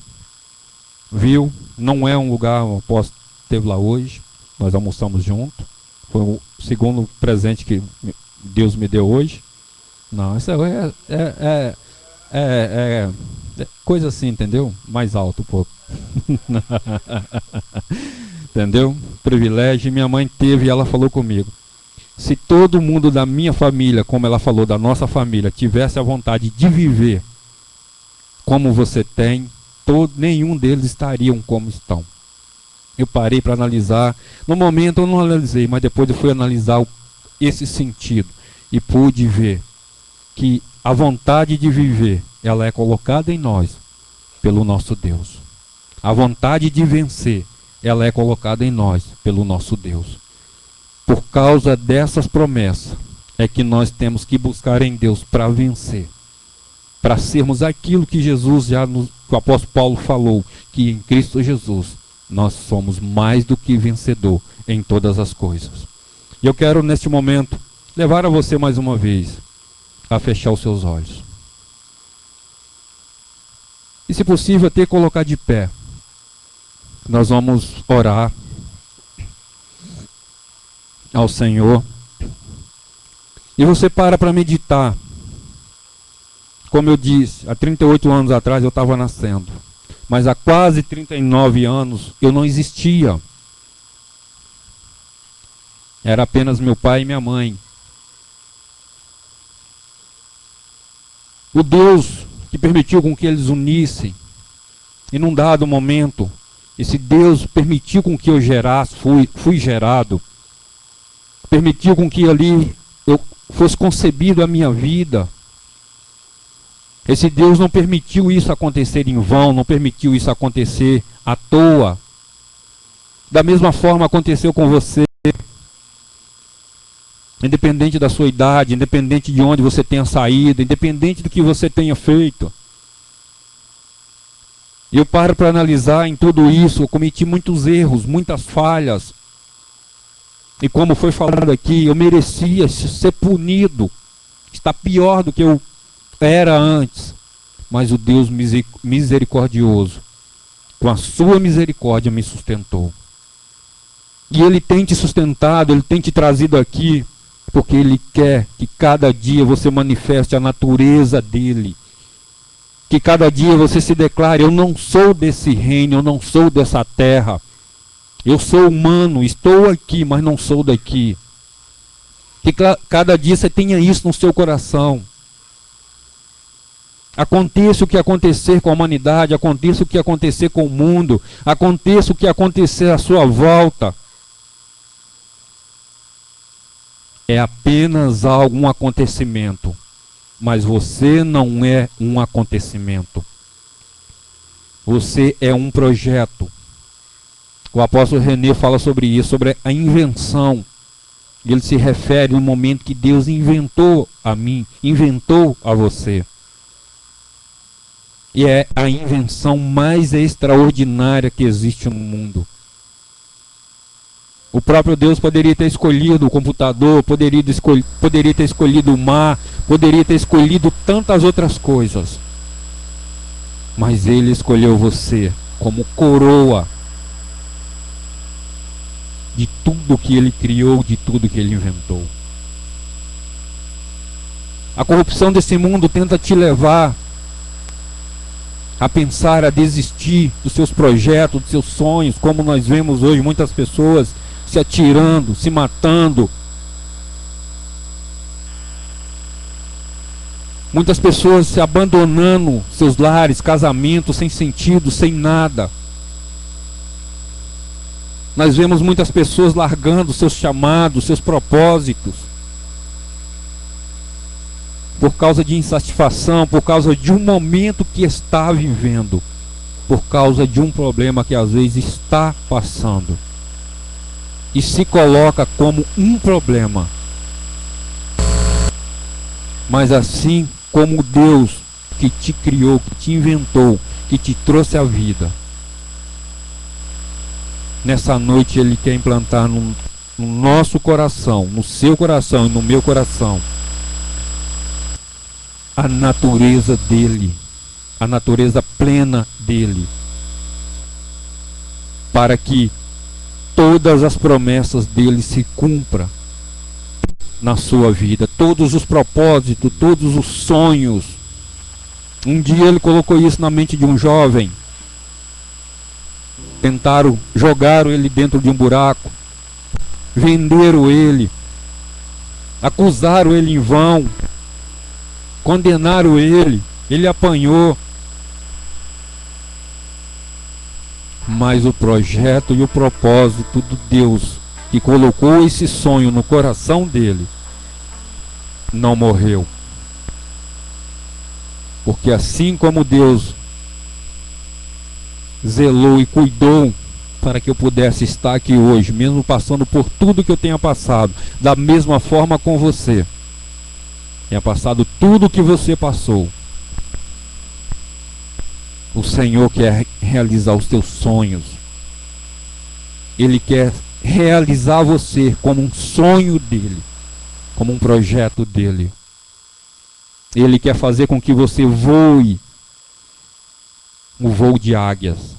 viu, não é um lugar, o apóstolo esteve lá hoje, nós almoçamos junto, foi o segundo presente que Deus me deu hoje. Não, isso é coisa assim, entendeu? Mais alto um pouco. Entendeu? Privilégio. Minha mãe teve e ela falou comigo, se todo mundo da minha família, como ela falou, da nossa família, tivesse a vontade de viver como você tem, nenhum deles estariam como estão. Eu parei para analisar. No momento eu não analisei, mas depois eu fui analisar esse sentido e pude ver que a vontade de viver, ela é colocada em nós pelo nosso Deus. A vontade de vencer, ela é colocada em nós pelo nosso Deus. Por causa dessas promessas, é que nós temos que buscar em Deus para vencer. Para sermos aquilo que Jesus que o apóstolo Paulo falou, que em Cristo Jesus nós somos mais do que vencedor em todas as coisas. E eu quero neste momento levar a você mais uma vez a fechar os seus olhos. E se possível até colocar de pé. Nós vamos orar ao Senhor. E você para meditar. Como eu disse, há 38 anos atrás eu estava nascendo. Mas há quase 39 anos eu não existia. Era apenas meu pai e minha mãe. O Deus que permitiu com que eles unissem, e num dado momento, esse Deus permitiu com que eu gerasse, fui gerado, permitiu com que ali eu fosse concebido a minha vida. Esse Deus não permitiu isso acontecer em vão, não permitiu isso acontecer à toa. Da mesma forma aconteceu com você. Independente da sua idade, independente de onde você tenha saído, independente do que você tenha feito. E eu paro para analisar em tudo isso, eu cometi muitos erros, muitas falhas. E como foi falado aqui, eu merecia ser punido. Está pior do que eu era antes. Mas o Deus misericordioso, com a sua misericórdia me sustentou. E Ele tem te sustentado, Ele tem te trazido aqui, porque Ele quer que cada dia você manifeste a natureza dEle. Que cada dia você se declare: eu não sou desse reino, eu não sou dessa terra. Eu sou humano, estou aqui, mas não sou daqui. Que cada dia você tenha isso no seu coração. Aconteça o que acontecer com a humanidade, aconteça o que acontecer com o mundo, aconteça o que acontecer à sua volta. É apenas algum acontecimento, mas você não é um acontecimento. Você é um projeto. O apóstolo René fala sobre isso, sobre a invenção. Ele se refere no momento que Deus inventou a mim, inventou a você. E é a invenção mais extraordinária que existe no mundo. O próprio Deus poderia ter escolhido o computador, poderia ter escolhido o mar, poderia ter escolhido tantas outras coisas. Mas Ele escolheu você como coroa de tudo que Ele criou, de tudo que Ele inventou. A corrupção desse mundo tenta te levar a pensar, a desistir dos seus projetos, dos seus sonhos, como nós vemos hoje muitas pessoas se atirando, se matando. Muitas pessoas se abandonando seus lares, casamentos sem sentido, sem nada. Nós vemos muitas pessoas largando seus chamados, seus propósitos, por causa de insatisfação, por causa de um momento que está vivendo, por causa de um problema que às vezes está passando, e se coloca como um problema. Mas assim como Deus que te criou, que te inventou, que te trouxe à vida, nessa noite Ele quer implantar no nosso coração, no seu coração e no meu coração, a natureza dEle, a natureza plena dEle, para que todas as promessas dEle se cumpram na sua vida, todos os propósitos, todos os sonhos. Um dia Ele colocou isso na mente de um jovem. Jogaram ele dentro de um buraco, venderam ele, acusaram ele em vão, condenaram ele, ele apanhou. Mas o projeto e o propósito de Deus que colocou esse sonho no coração dele não morreu. Porque assim como Deus zelou e cuidou para que eu pudesse estar aqui hoje, mesmo passando por tudo que eu tenha passado, da mesma forma com você, tenha passado tudo que você passou, o Senhor quer realizar os teus sonhos. Ele quer realizar você como um sonho dele, como um projeto dele. Ele quer fazer com que você voe um voo de águias.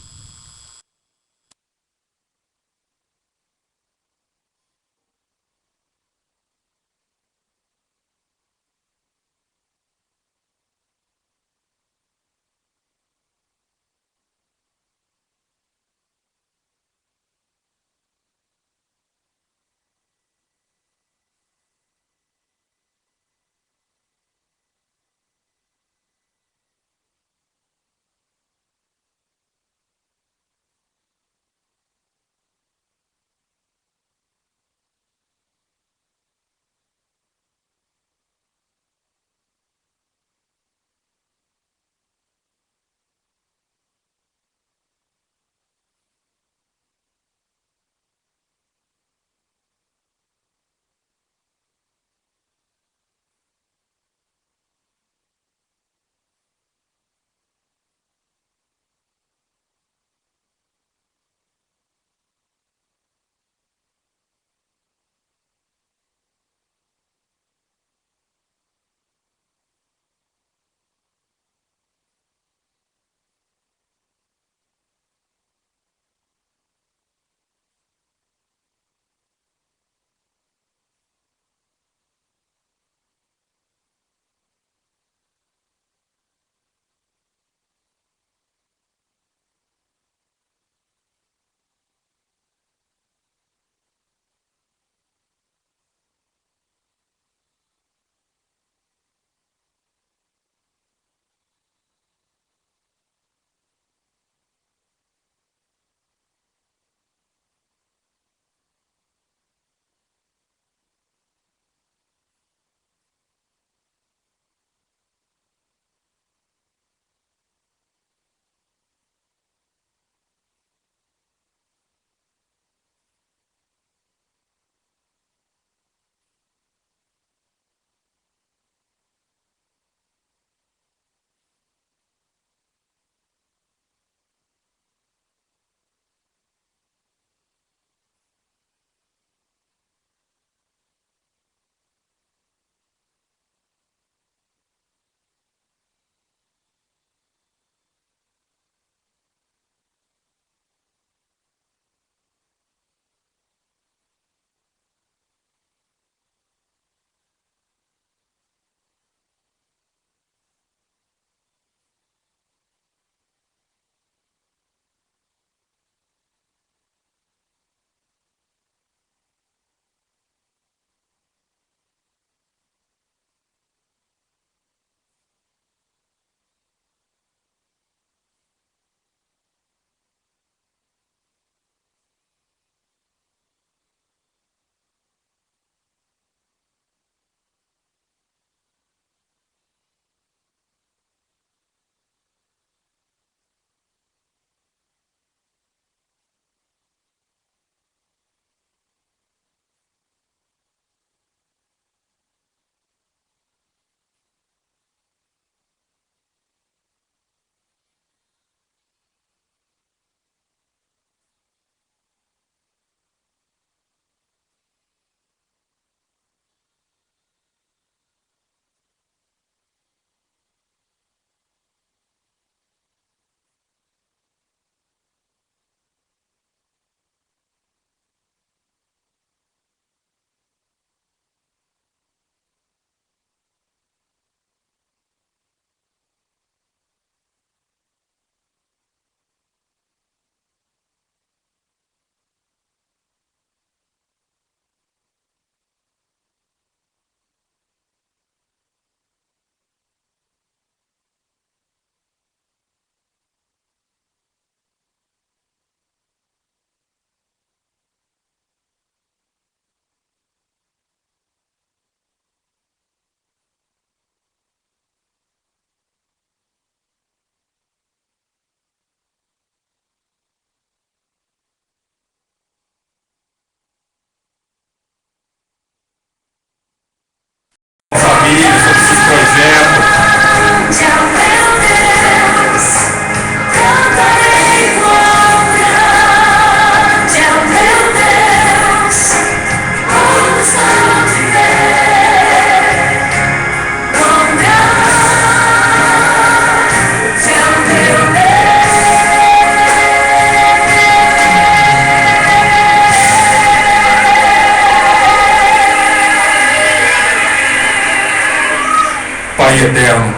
Pai eterno,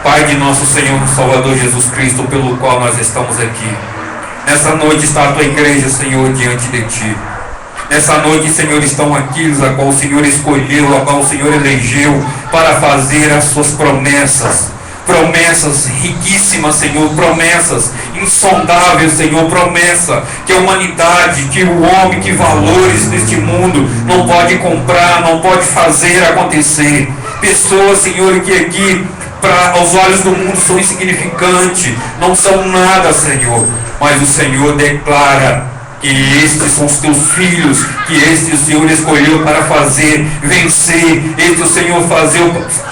Pai de nosso Senhor Salvador Jesus Cristo, pelo qual nós estamos aqui. Nessa noite está a tua igreja, Senhor, diante de ti. Nessa noite, Senhor, estão aqueles a qual o Senhor escolheu, a qual o Senhor elegeu para fazer as suas promessas. Promessas riquíssimas, Senhor, promessas insondáveis, Senhor, promessa que a humanidade, que o homem, que valores deste mundo não pode comprar, não pode fazer acontecer. Pessoas, Senhor, que aqui aos olhos do mundo são insignificantes, não são nada, Senhor, mas o Senhor declara que estes são os teus filhos, que este o Senhor escolheu para fazer vencer, este o Senhor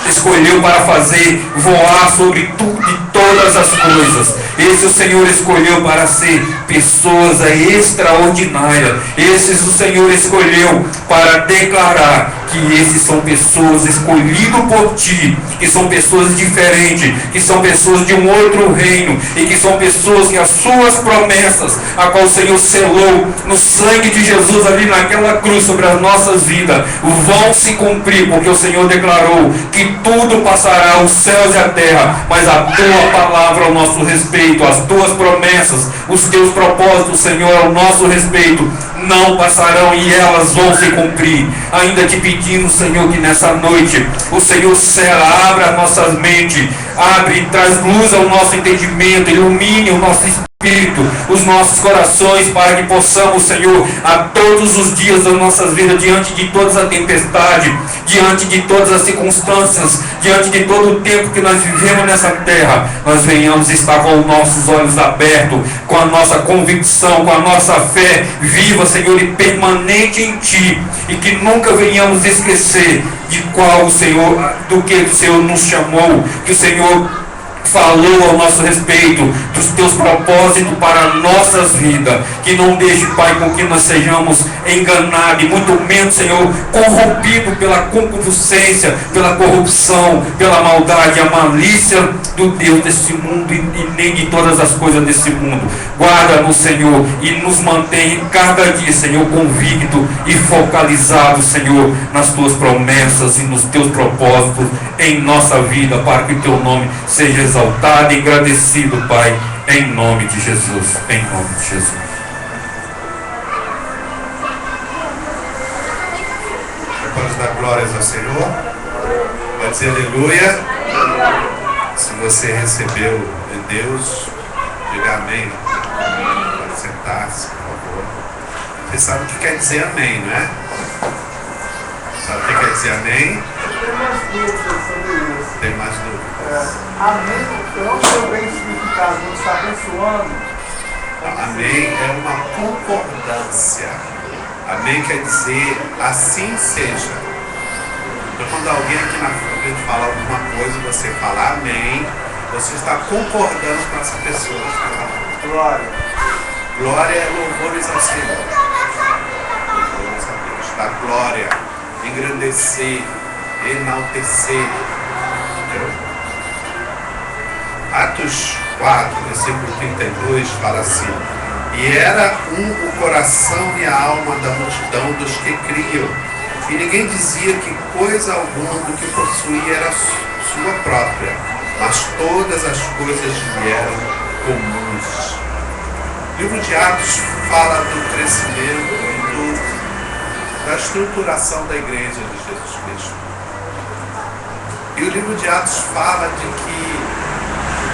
escolheu para fazer voar sobre tudo e todas as coisas. Esse o Senhor escolheu para ser pessoas extraordinárias. Esses o Senhor escolheu para declarar que esses são pessoas escolhidas por ti, que são pessoas diferentes, que são pessoas de um outro reino, e que são pessoas que as suas promessas, a qual o Senhor selou no sangue de Jesus ali naquela cruz sobre as nossas vidas, vão se cumprir, porque o Senhor declarou que tudo passará, os céus e a terra, mas a tua palavra ao nosso respeito, as tuas promessas, os teus propósitos, Senhor, ao nosso respeito, não passarão e elas vão se cumprir. Ainda te pedimos, Senhor, que nessa noite o Senhor cela, abra as nossas mentes, abre, traz luz ao nosso entendimento, ilumine o nosso espírito, os nossos corações, para que possamos, Senhor, a todos os dias das nossas vidas, diante de todas as tempestades, diante de todas as circunstâncias, diante de todo o tempo que nós vivemos nessa terra, nós venhamos estar com os nossos olhos abertos, com a nossa convicção, com a nossa fé viva, Senhor, e permanente em Ti, e que nunca venhamos esquecer de qual o Senhor, do que o Senhor nos chamou, que o Senhor falou ao nosso respeito, dos teus propósitos para nossas vidas. Que não deixe, Pai, com que nós sejamos enganados, e muito menos, Senhor, corrompidos pela concupiscência, pela corrupção, pela maldade, a malícia do Deus desse mundo, e nem de todas as coisas desse mundo. Guarda-nos, Senhor, e nos mantém cada dia, Senhor, convicto e focalizado, Senhor, nas tuas promessas e nos teus propósitos em nossa vida, para que o teu nome seja exaltado e agradecido, Pai, em nome de Jesus, em nome de Jesus. Vamos dar glórias ao Senhor. Pode dizer aleluia. Se você recebeu de Deus, diga amém. Pode sentar-se, por favor. Você sabe o que quer dizer amém, não é? Sabe o que quer dizer amém? Tem mais dúvidas sobre isso. Tem mais dúvidas? Amém, eu não sei bem o significado, não está abençoando. Amém é uma concordância. Amém quer dizer assim seja. Então, quando alguém aqui na frente fala alguma coisa, você fala amém, você está concordando com essa pessoa que está falando. Glória. Glória é louvores ao Senhor. Louvores a Deus. Dar glória, engrandecer, enaltecer. Entendeu? Atos 4, versículo 32 fala assim: e era o coração e a alma da multidão dos que criam, e ninguém dizia que coisa alguma do que possuía era sua própria, mas todas as coisas lhe eram comuns. O livro de Atos fala do crescimento da estruturação da igreja de Jesus Cristo. E o livro de Atos fala de que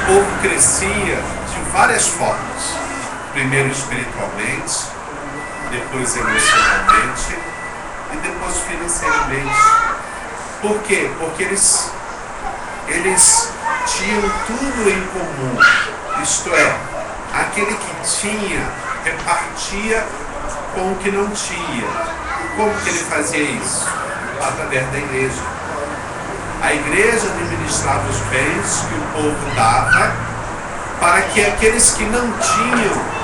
o povo crescia de várias formas. Primeiro espiritualmente, depois emocionalmente e depois financeiramente. Por quê? Porque eles tinham tudo em comum. Isto é, aquele que tinha repartia com o que não tinha. Como que ele fazia isso? Através da igreja. A igreja administrava os bens que o povo dava para que aqueles que não tinham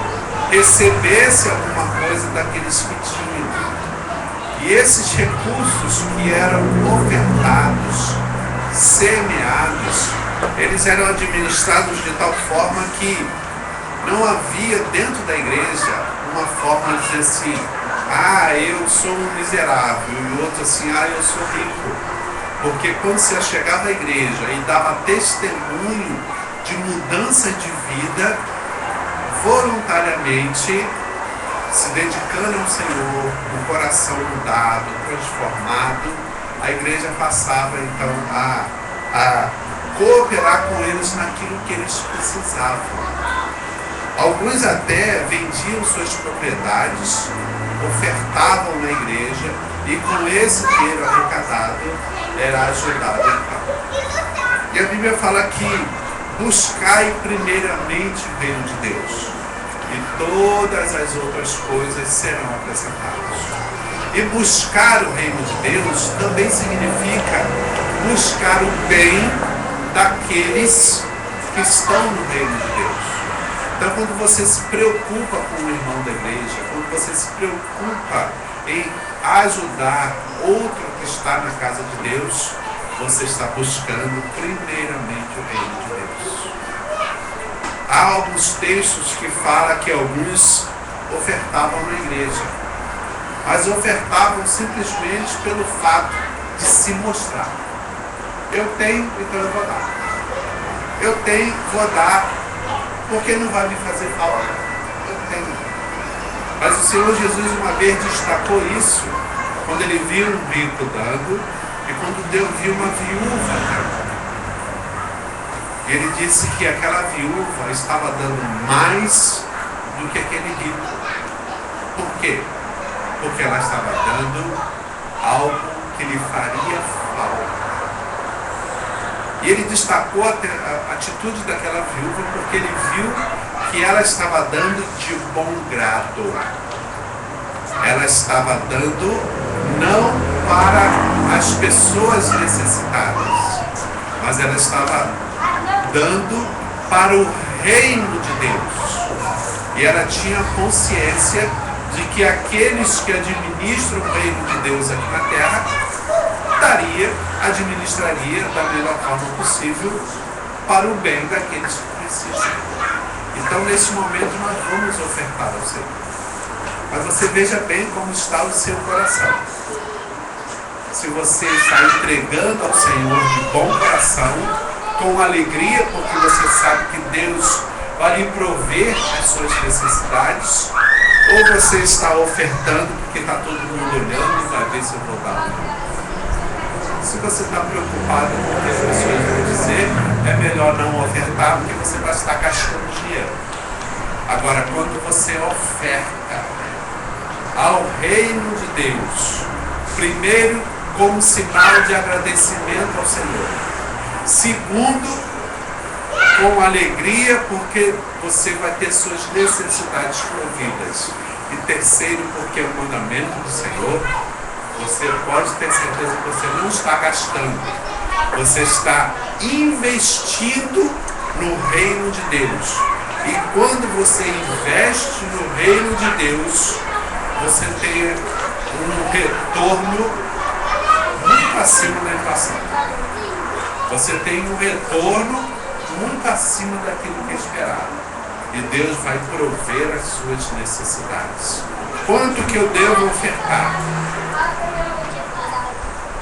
recebessem alguma coisa daqueles que tinham. E esses recursos que eram ofertados, semeados, eles eram administrados de tal forma que não havia dentro da igreja uma forma de dizer assim: ah, eu sou um miserável, e o outro assim: ah, eu sou rico. Porque quando você chegava à igreja e dava testemunho de mudança de vida, voluntariamente, se dedicando ao Senhor, um coração mudado, transformado, a igreja passava então a cooperar com eles naquilo que eles precisavam. Alguns até vendiam suas propriedades, ofertavam na igreja e com esse dinheiro arrecadado era ajudado então. E a Bíblia fala que buscai primeiramente o reino de Deus e todas as outras coisas serão acrescentadas. E buscar o reino de Deus também significa buscar o bem daqueles que estão no reino de Deus. Então, quando você se preocupa com o irmão da igreja, quando você se preocupa em ajudar outro que está na casa de Deus, você está buscando primeiramente o reino de Deus. Há alguns textos que falam que alguns ofertavam na igreja, mas ofertavam simplesmente pelo fato de se mostrar. Eu tenho, então eu vou dar. Eu tenho, vou dar, porque não vai me fazer falta. Eu tenho. Mas o Senhor Jesus uma vez destacou isso, quando ele viu um rico dando, e quando Deus viu uma viúva dando. Ele disse que aquela viúva estava dando mais do que aquele rico. Por quê? Porque ela estava dando algo que lhe faria falta. E ele destacou a atitude daquela viúva porque ele viu que ela estava dando de bom grado. Ela estava dando não para as pessoas necessitadas, mas ela estava dando para o reino de Deus. E ela tinha consciência de que aqueles que administram o reino de Deus aqui na terra administraria da melhor forma possível para o bem daqueles que precisam. Então, nesse momento, nós vamos ofertar ao Senhor. Mas você veja bem como está o seu coração. Se você está entregando ao Senhor de bom coração, com alegria, porque você sabe que Deus vai lhe prover as suas necessidades, ou você está ofertando porque está todo mundo olhando e vai ver se eu vou dar. Se você está preocupado com o que as pessoas vão dizer, é melhor não ofertar, porque você vai estar gastando dinheiro. Agora, quando você oferta ao reino de Deus, primeiro, como sinal de agradecimento ao Senhor. Segundo, com alegria, porque você vai ter suas necessidades providas. E terceiro, porque é o mandamento do Senhor. Você pode ter certeza que você não está gastando. Você está investindo no reino de Deus. E quando você investe no reino de Deus, você tem um retorno muito acima da inflação. Você tem um retorno muito acima daquilo que é esperado. E Deus vai prover as suas necessidades. Quanto que eu devo ofertar?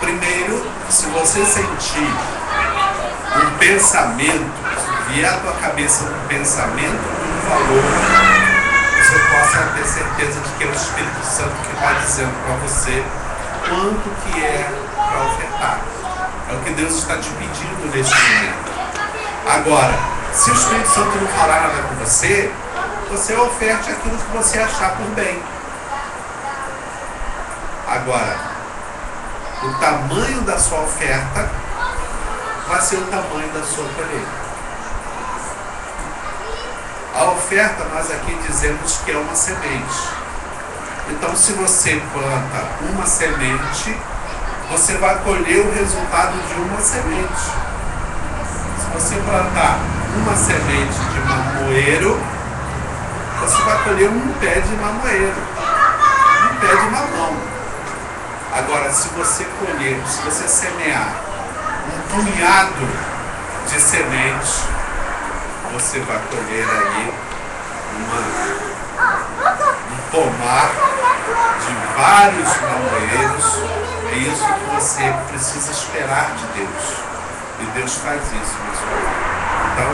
Primeiro, se você sentir um pensamento, se vier à tua cabeça um pensamento, um valor, você possa ter certeza de que é o Espírito Santo que está dizendo para você quanto que é para ofertar. É o que Deus está te pedindo neste momento. Agora, se o Espírito Santo não falar nada com você, você oferte aquilo que você achar por bem. Agora, o tamanho da sua oferta vai ser o tamanho da sua colheita. A oferta, nós aqui dizemos que é uma semente. Então, se você planta uma semente, você vai colher o resultado de uma semente. Se você plantar uma semente de mamoeiro, você vai colher um pé de mamoeiro, um pé de mamão. Agora, se você colher, se você semear um punhado de sementes, você vai colher aí um pomar de vários mamoeiros É isso que você precisa esperar de Deus. E Deus faz isso na sua vida. Então,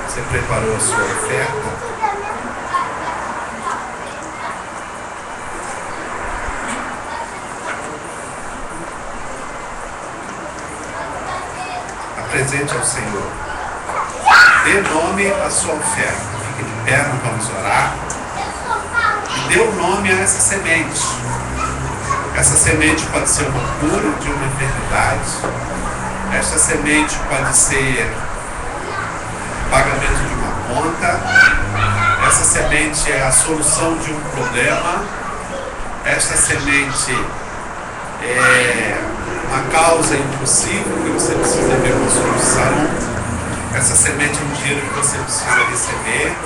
você preparou a sua oferta? Apresente ao Senhor. Dê nome à sua oferta. Fique de pé, nós vamos orar. E dê o nome a essa semente. Essa semente pode ser uma cura de uma enfermidade. Essa semente pode ser pagamento de uma conta. Essa semente é a solução de um problema. Essa semente é uma causa impossível que você precisa ver uma solução. Essa semente é um dinheiro que você precisa receber.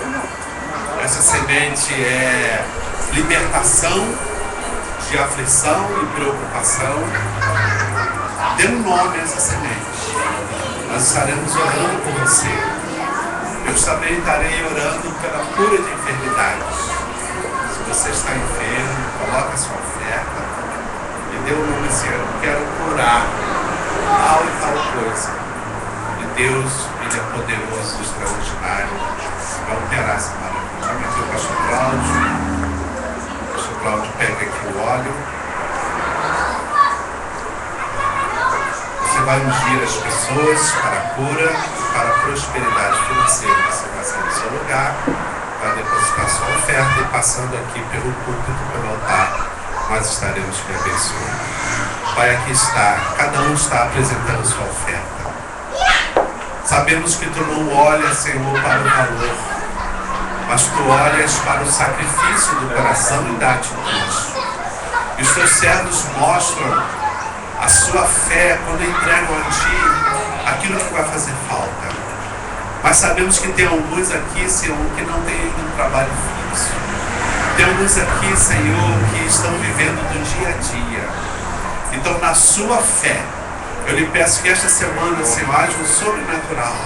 Essa semente é libertação de aflição e preocupação. Dê um nome a essa semente. Nós estaremos orando por você. Eu também estarei orando pela cura de enfermidades. Se você está enfermo, coloque a sua oferta e dê o nome assim: eu quero curar tal e tal coisa. E Deus, Ele é poderoso e extraordinário para operar essa maravilha. Chama aqui o pastor Cláudio. O pastor Cláudio pega aqui o óleo. Você vai ungir as pessoas para a cura e para a prosperidade financeira. Você vai sair do seu lugar, vai depositar sua oferta e passando aqui pelo púlpito, pelo altar, nós estaremos te abençoando. Pai, aqui está, cada um está apresentando sua oferta. Sabemos que tu não olhas, Senhor, para o valor, mas tu olhas para o sacrifício do coração e da atitude. E os teus servos mostram a sua fé quando entregam a Ti aquilo que vai fazer falta. Mas sabemos que tem alguns aqui, Senhor, que não têm um trabalho fixo. Tem alguns aqui, Senhor, que estão vivendo do dia a dia. Então, na sua fé, eu lhe peço que esta semana, Senhor, haja um sobrenatural.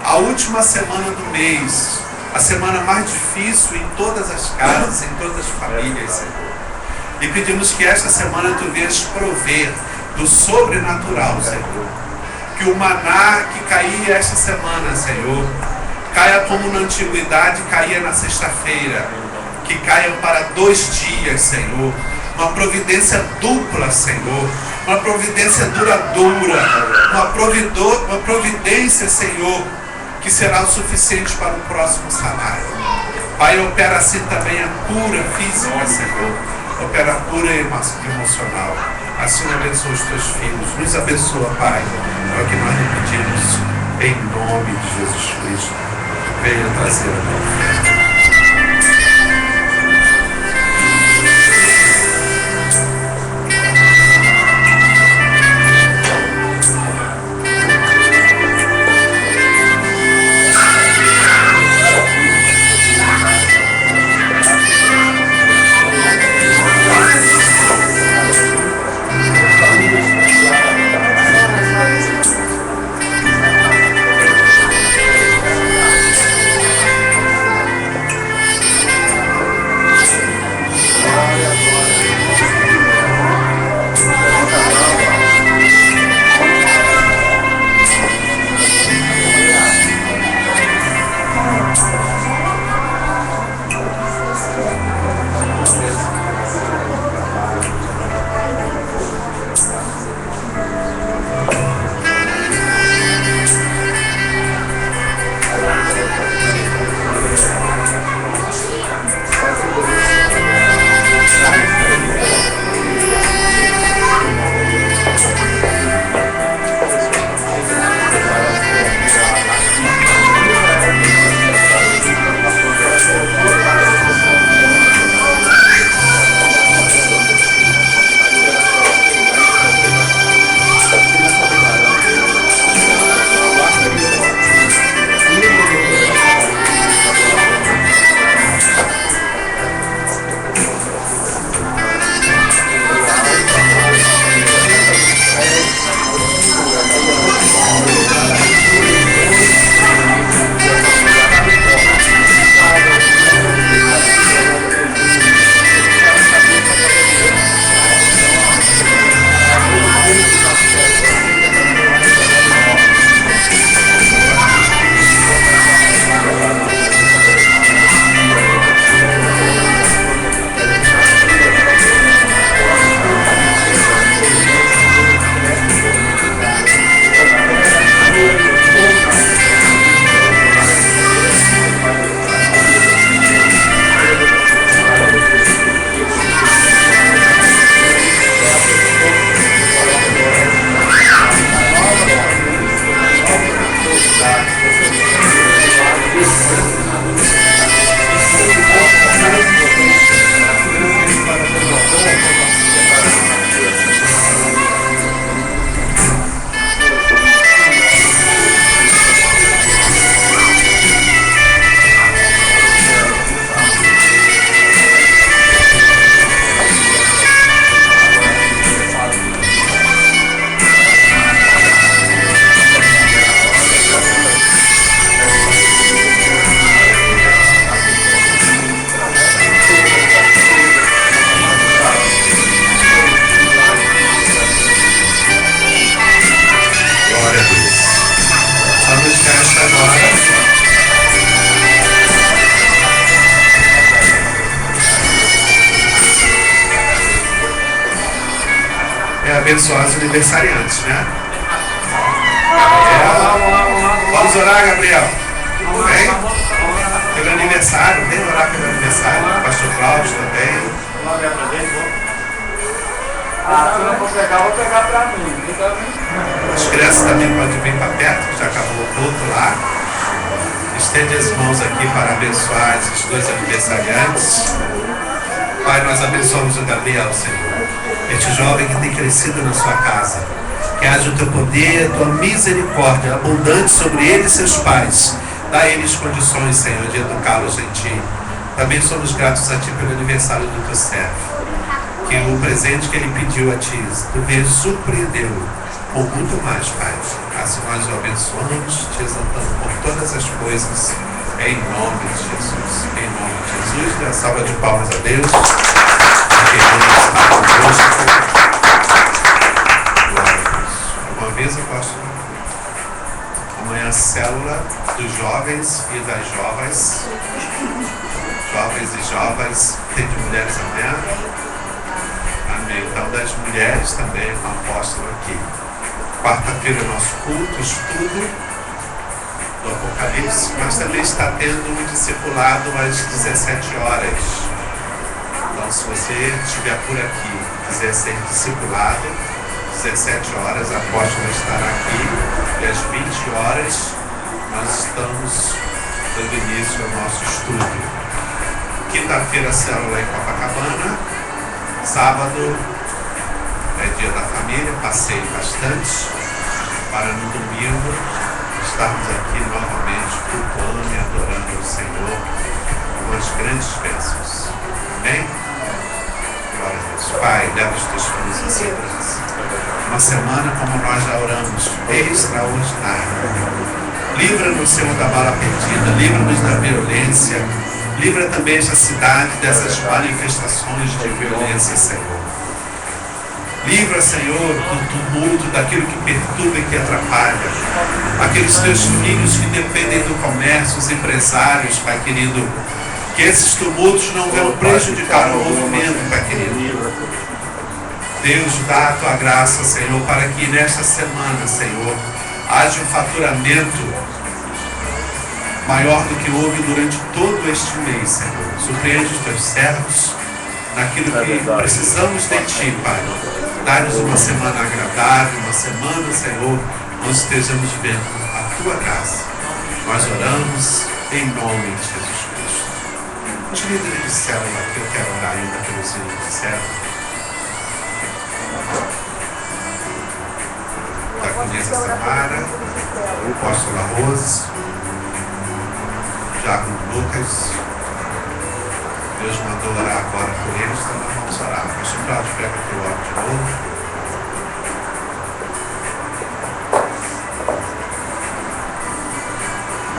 A última semana do mês, a semana mais difícil em todas as casas, em todas as famílias, Senhor. E pedimos que esta semana tu venhas prover do sobrenatural, Senhor. Que o maná que caía esta semana, Senhor, caia como na antiguidade caía na sexta-feira. Que caia para 2 dias, Senhor. Uma providência dupla, Senhor. Uma providência duradoura. Uma providência, Senhor, que será o suficiente para o próximo salário. Pai, opera assim também a cura física, Senhor. Opera a cura emocional. Assim abençoa os teus filhos. Nos abençoa, Pai. É o que nós lhe pedimos. Em nome de Jesus Cristo. Venha trazer a tua fé. abençoar os aniversariantes, né? Gabriel. Vamos orar, Gabriel. Vem. Pelo aniversário, vem orar pelo aniversário. Pastor Cláudio também. Se não for pegar, vou pegar pra mim. As crianças também podem vir para perto, que já acabou o culto lá. Estende as mãos aqui para abençoar esses dois aniversariantes. Pai, nós abençoamos o Gabriel, Senhor. Este jovem que tem crescido na sua casa. Que haja o teu poder, a tua misericórdia abundante sobre ele e seus pais. Dá a eles condições, Senhor, de educá-los em ti. Também somos gratos a ti pelo aniversário do teu servo. Que o presente que ele pediu a ti, tu vejo surpreendeu-o com muito mais, Pai. Assim nós o abençoamos, te exaltamos por todas as coisas, em nome de Jesus. Em nome de Jesus, dê uma salva de palmas a Deus. Que Ele está conosco. Glória a Deus. Uma vez eu posso. Amanhã a célula dos jovens e das jovens. Jovens e jovens. Tem de mulheres amanhã? Amém. Então das mulheres também, com o apóstolo aqui. Quarta-feira é nosso culto, estudo do Apocalipse, mas também está tendo um discipulado às 17 horas. Então se você estiver por aqui, quiser ser discipulado, 17 horas a apóstola estará aqui e às 20 horas nós estamos dando início ao nosso estudo. Quinta-feira, célula em Copacabana. Sábado é dia da família, passei bastante para no domingo estarmos aqui novamente cultuando e adorando o Senhor com as grandes bênçãos. Amém? Glória a Deus. Pai, leva os teus filhos em segurança. Uma semana como nós já oramos, extraordinária. Livra-nos, Senhor, da bala perdida, livra-nos da violência. Livra também esta cidade dessas manifestações de violência, Senhor. Livra, Senhor, do tumulto, daquilo que perturba e que atrapalha. Aqueles teus filhos que dependem do comércio, os empresários, Pai querido. Que esses tumultos não venham prejudicar o movimento, Pai querido. Deus, dá a tua graça, Senhor, para que nesta semana, Senhor, haja um faturamento maior do que houve durante todo este mês, Senhor. Surpreende os teus servos naquilo que precisamos de ti, Pai. Dá-nos uma semana agradável, uma semana, Senhor, onde estejamos vendo a tua graça. Nós oramos em nome de Jesus Cristo. Os líderes de célula, que eu quero orar ainda pelos líderes de célula. Diaconisa Samara, o apóstolo Rose, Diácono Lucas. Deus mandou orar agora por eles, então nós vamos orar. Pastor Cláudio, pega aqui o óleo de novo.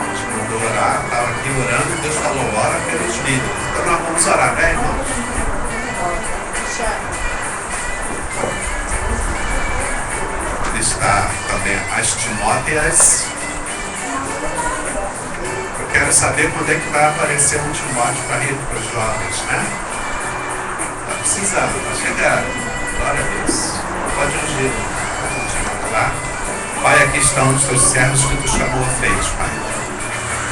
Deus mandou orar, estava aqui orando e Deus falou, ora pelos líderes. Então nós vamos orar, né, irmãos? Está também as Timóteas. Eu quero saber quando é que vai aparecer um Timóteo para rede para os jovens, né? Está precisando, está chegando. Glória a Deus. Pode ungir, tá? Pai, aqui estão os teus servos que tu chamou a fez, Pai.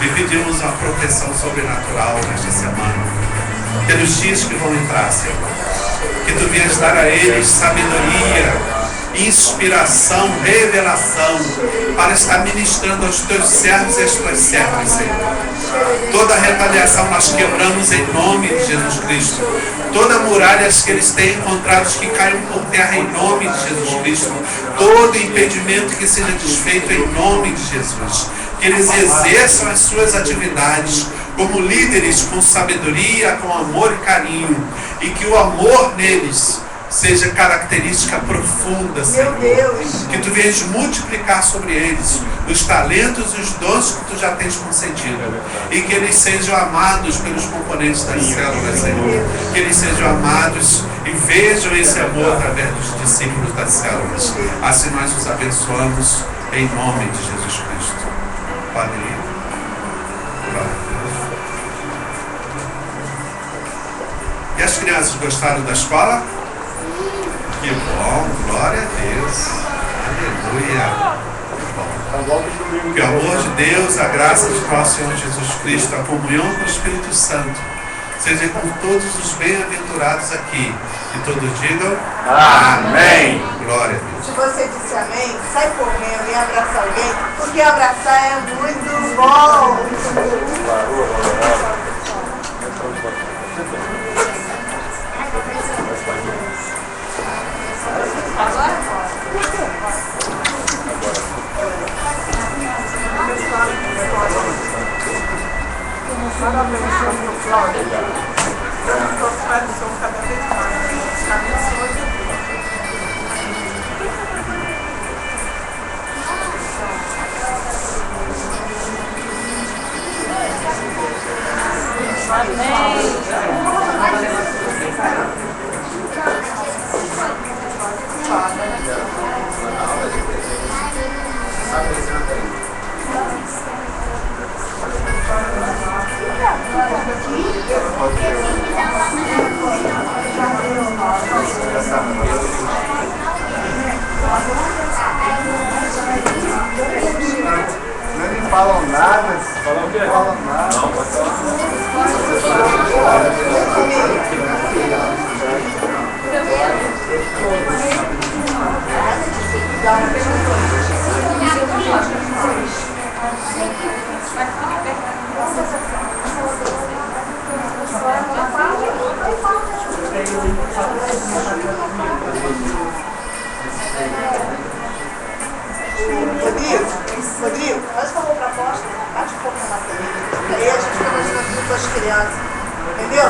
E pedimos uma proteção sobrenatural nesta semana. Pelos dias que vão entrar, Senhor. Que tu venhas dar a eles sabedoria, inspiração, revelação, para estar ministrando aos teus servos e às tuas servas, Senhor. Toda retaliação nós quebramos em nome de Jesus Cristo. Toda muralha que eles têm encontrado que caiam por terra em nome de Jesus Cristo. Todo impedimento que seja desfeito em nome de Jesus. Que eles exerçam as suas atividades como líderes com sabedoria, com amor e carinho. E que o amor neles seja característica profunda, Senhor. Que tu venhas multiplicar sobre eles os talentos e os dons que tu já tens concedido. E que eles sejam amados pelos componentes das células, Senhor. Que eles sejam amados e vejam esse amor através dos discípulos das células. Assim nós os abençoamos em nome de Jesus Cristo. Padre, glória a Deus. E as crianças gostaram da escola? Que bom, glória Deus. Aleluia. Que o amor de Deus, a graça de nosso Senhor Jesus Cristo, a comunhão com o Espírito Santo, seja com todos os bem-aventurados aqui. E todos digam amém. Glória a Deus. Se você disse amém, sai correndo e abraça alguém, porque abraçar é muito bom. Parabéns, seu Cláudio. Sua tradição cada vez mais. Abençoe. Não falam nada. Falam o quê? Falam nada. Não, pode Rodrigo, faz favor pra aposta, bate um pouco na bateria. E aí a gente fica imaginando tudo com as crianças. Entendeu?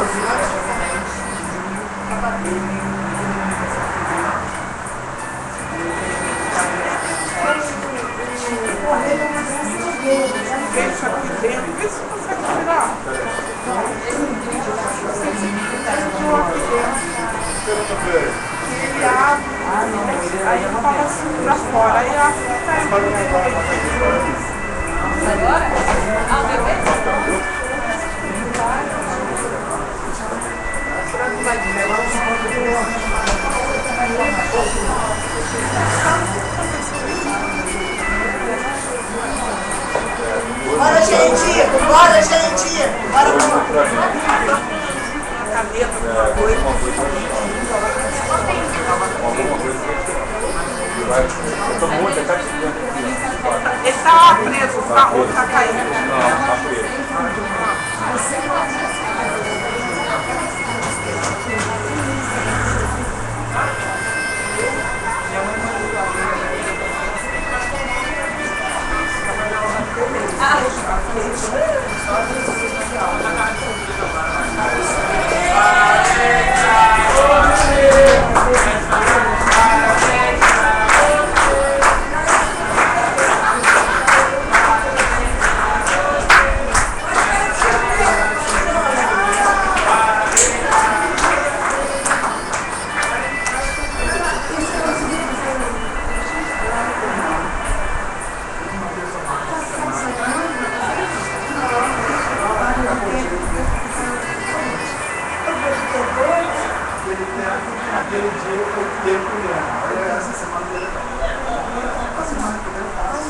Deixa aqui dentro. Vê se consegue tirar. Ele abre. Aí ele fala assim pra fora. Aí a Agora? Ah, o bebê? Bora, gente! Bora, gente! Bora, caneta, alguma coisa. Ele tá preso, tá caído. Não, tá preso. Aquele dia eu fiquei com ele. Essa semana dele tá. A semana que vem eu faço.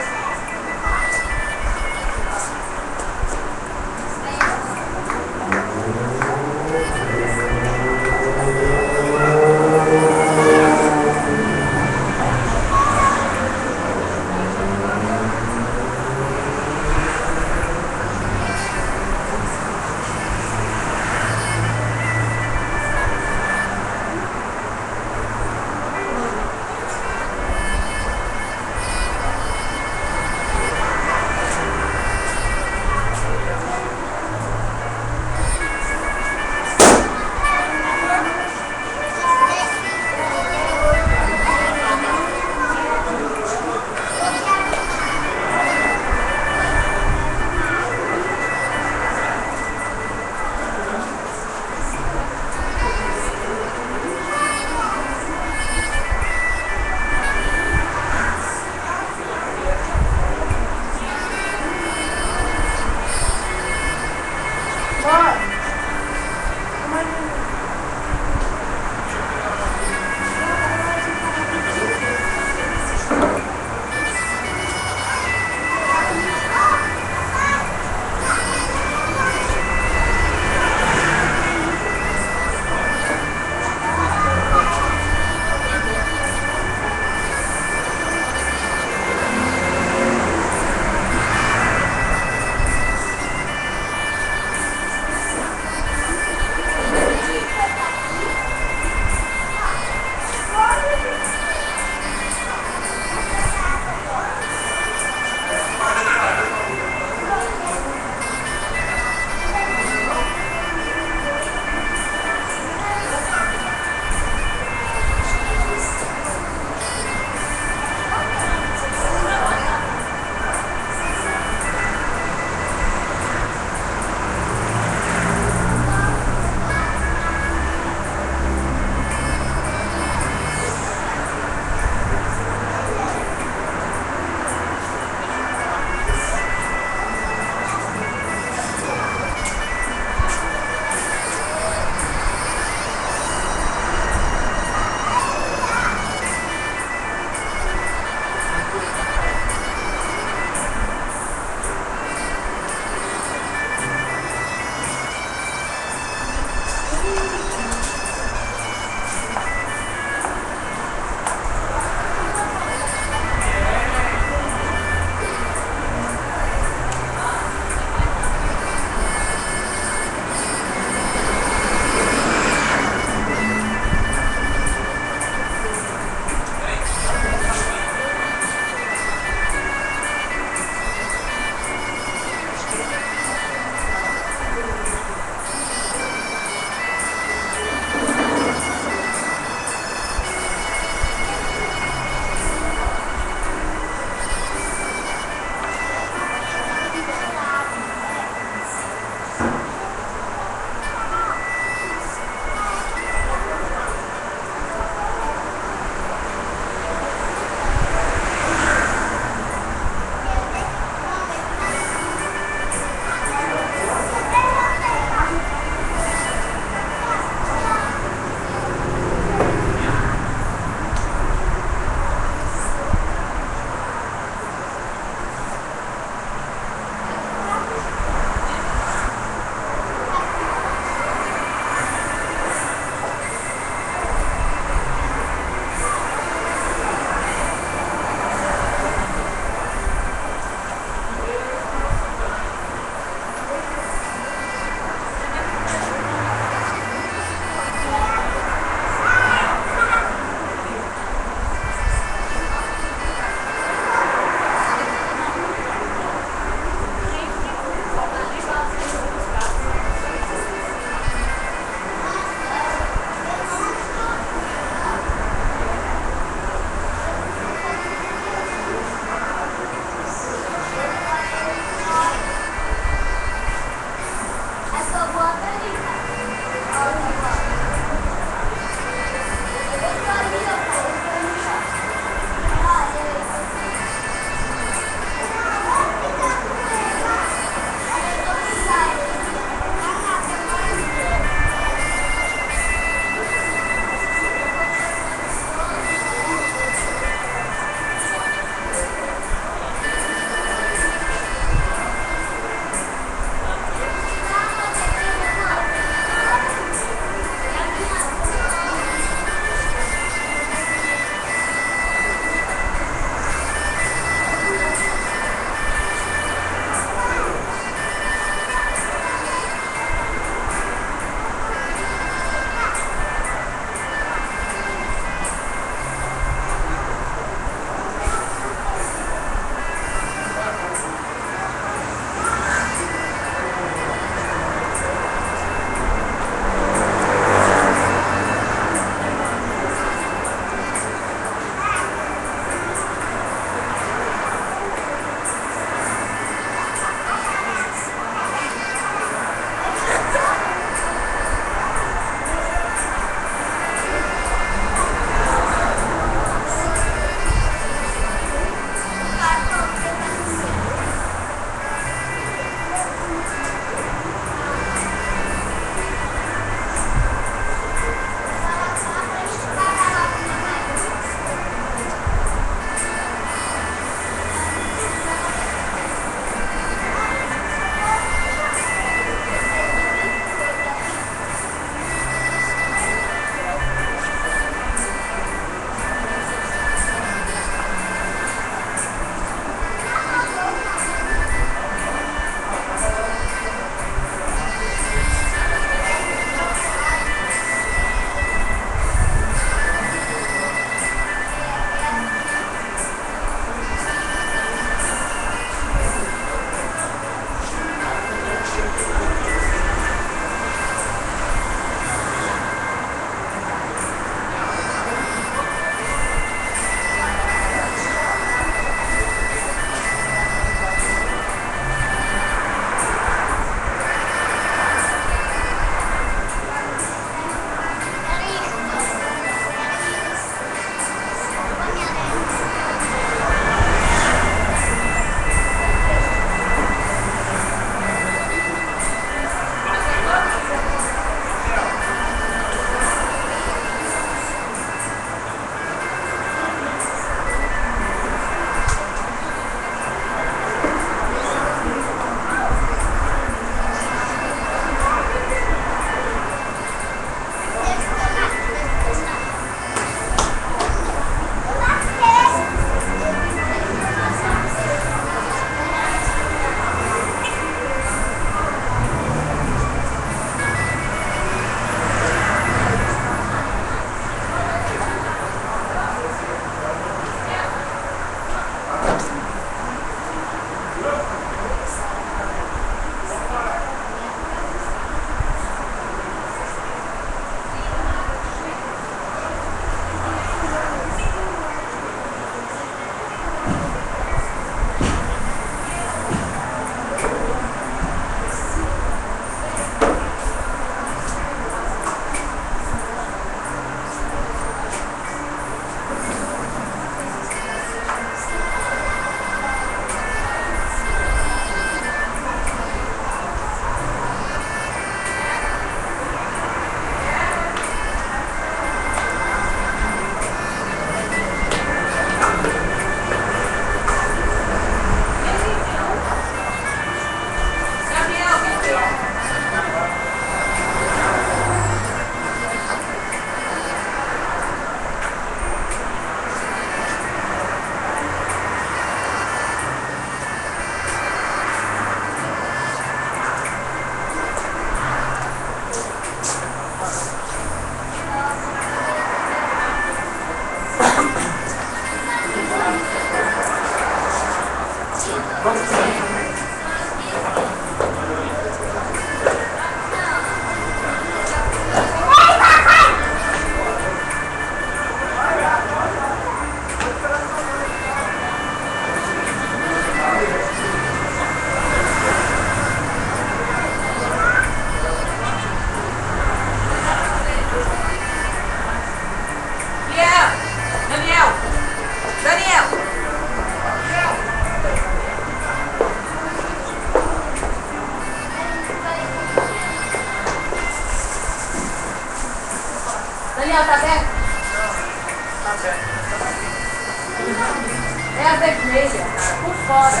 É a vermelha, por fora.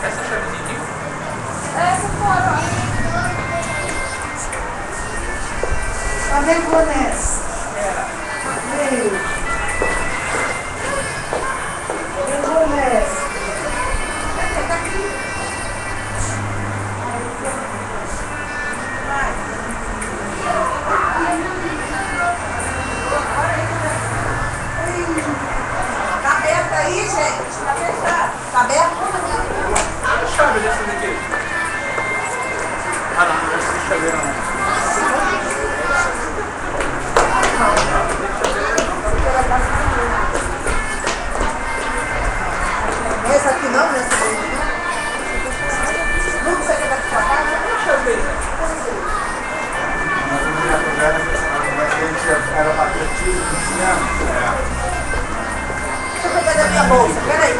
Essa chavezinha aqui? É, por fora, ó. Tá bem, Vanessa? Meio. Bem, Vanessa. Tá aberto aí, gente? Tá fechado. Tá aberto? A chave dessa daqui. Ah, não é essa chaveira não. Essa aqui não, nessa aqui não. Não, você quer dar pra casa? Deixa eu ver. Era para ter tido 15 anos. Deixa eu pegar da minha bolsa, peraí.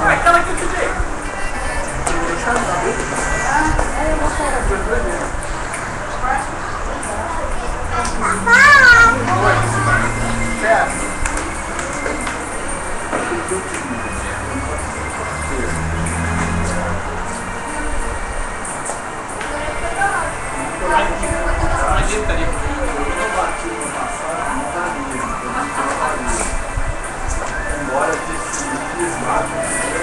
Ué, aquela que eu te dei. Embora desse cismado, eu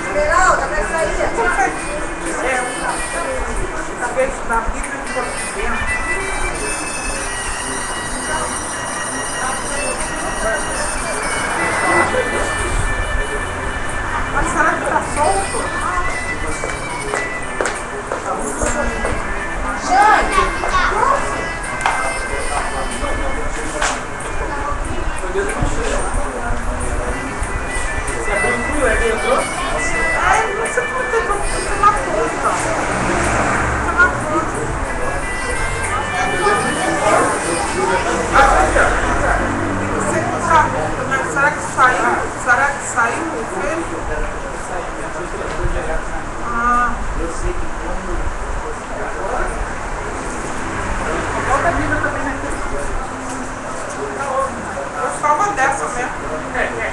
Esmeralda, vai sair. Da Bíblia de Português. Mas será que tá solto? Você abriu tudo, é que entrou? Ai, não sei como tem como ficar na ponta. Fica na ponta. Você não sabe, mas será que saiu? Será que saiu o fecho? Ah. Outra vida também, né? Eu só uma dessa mesmo.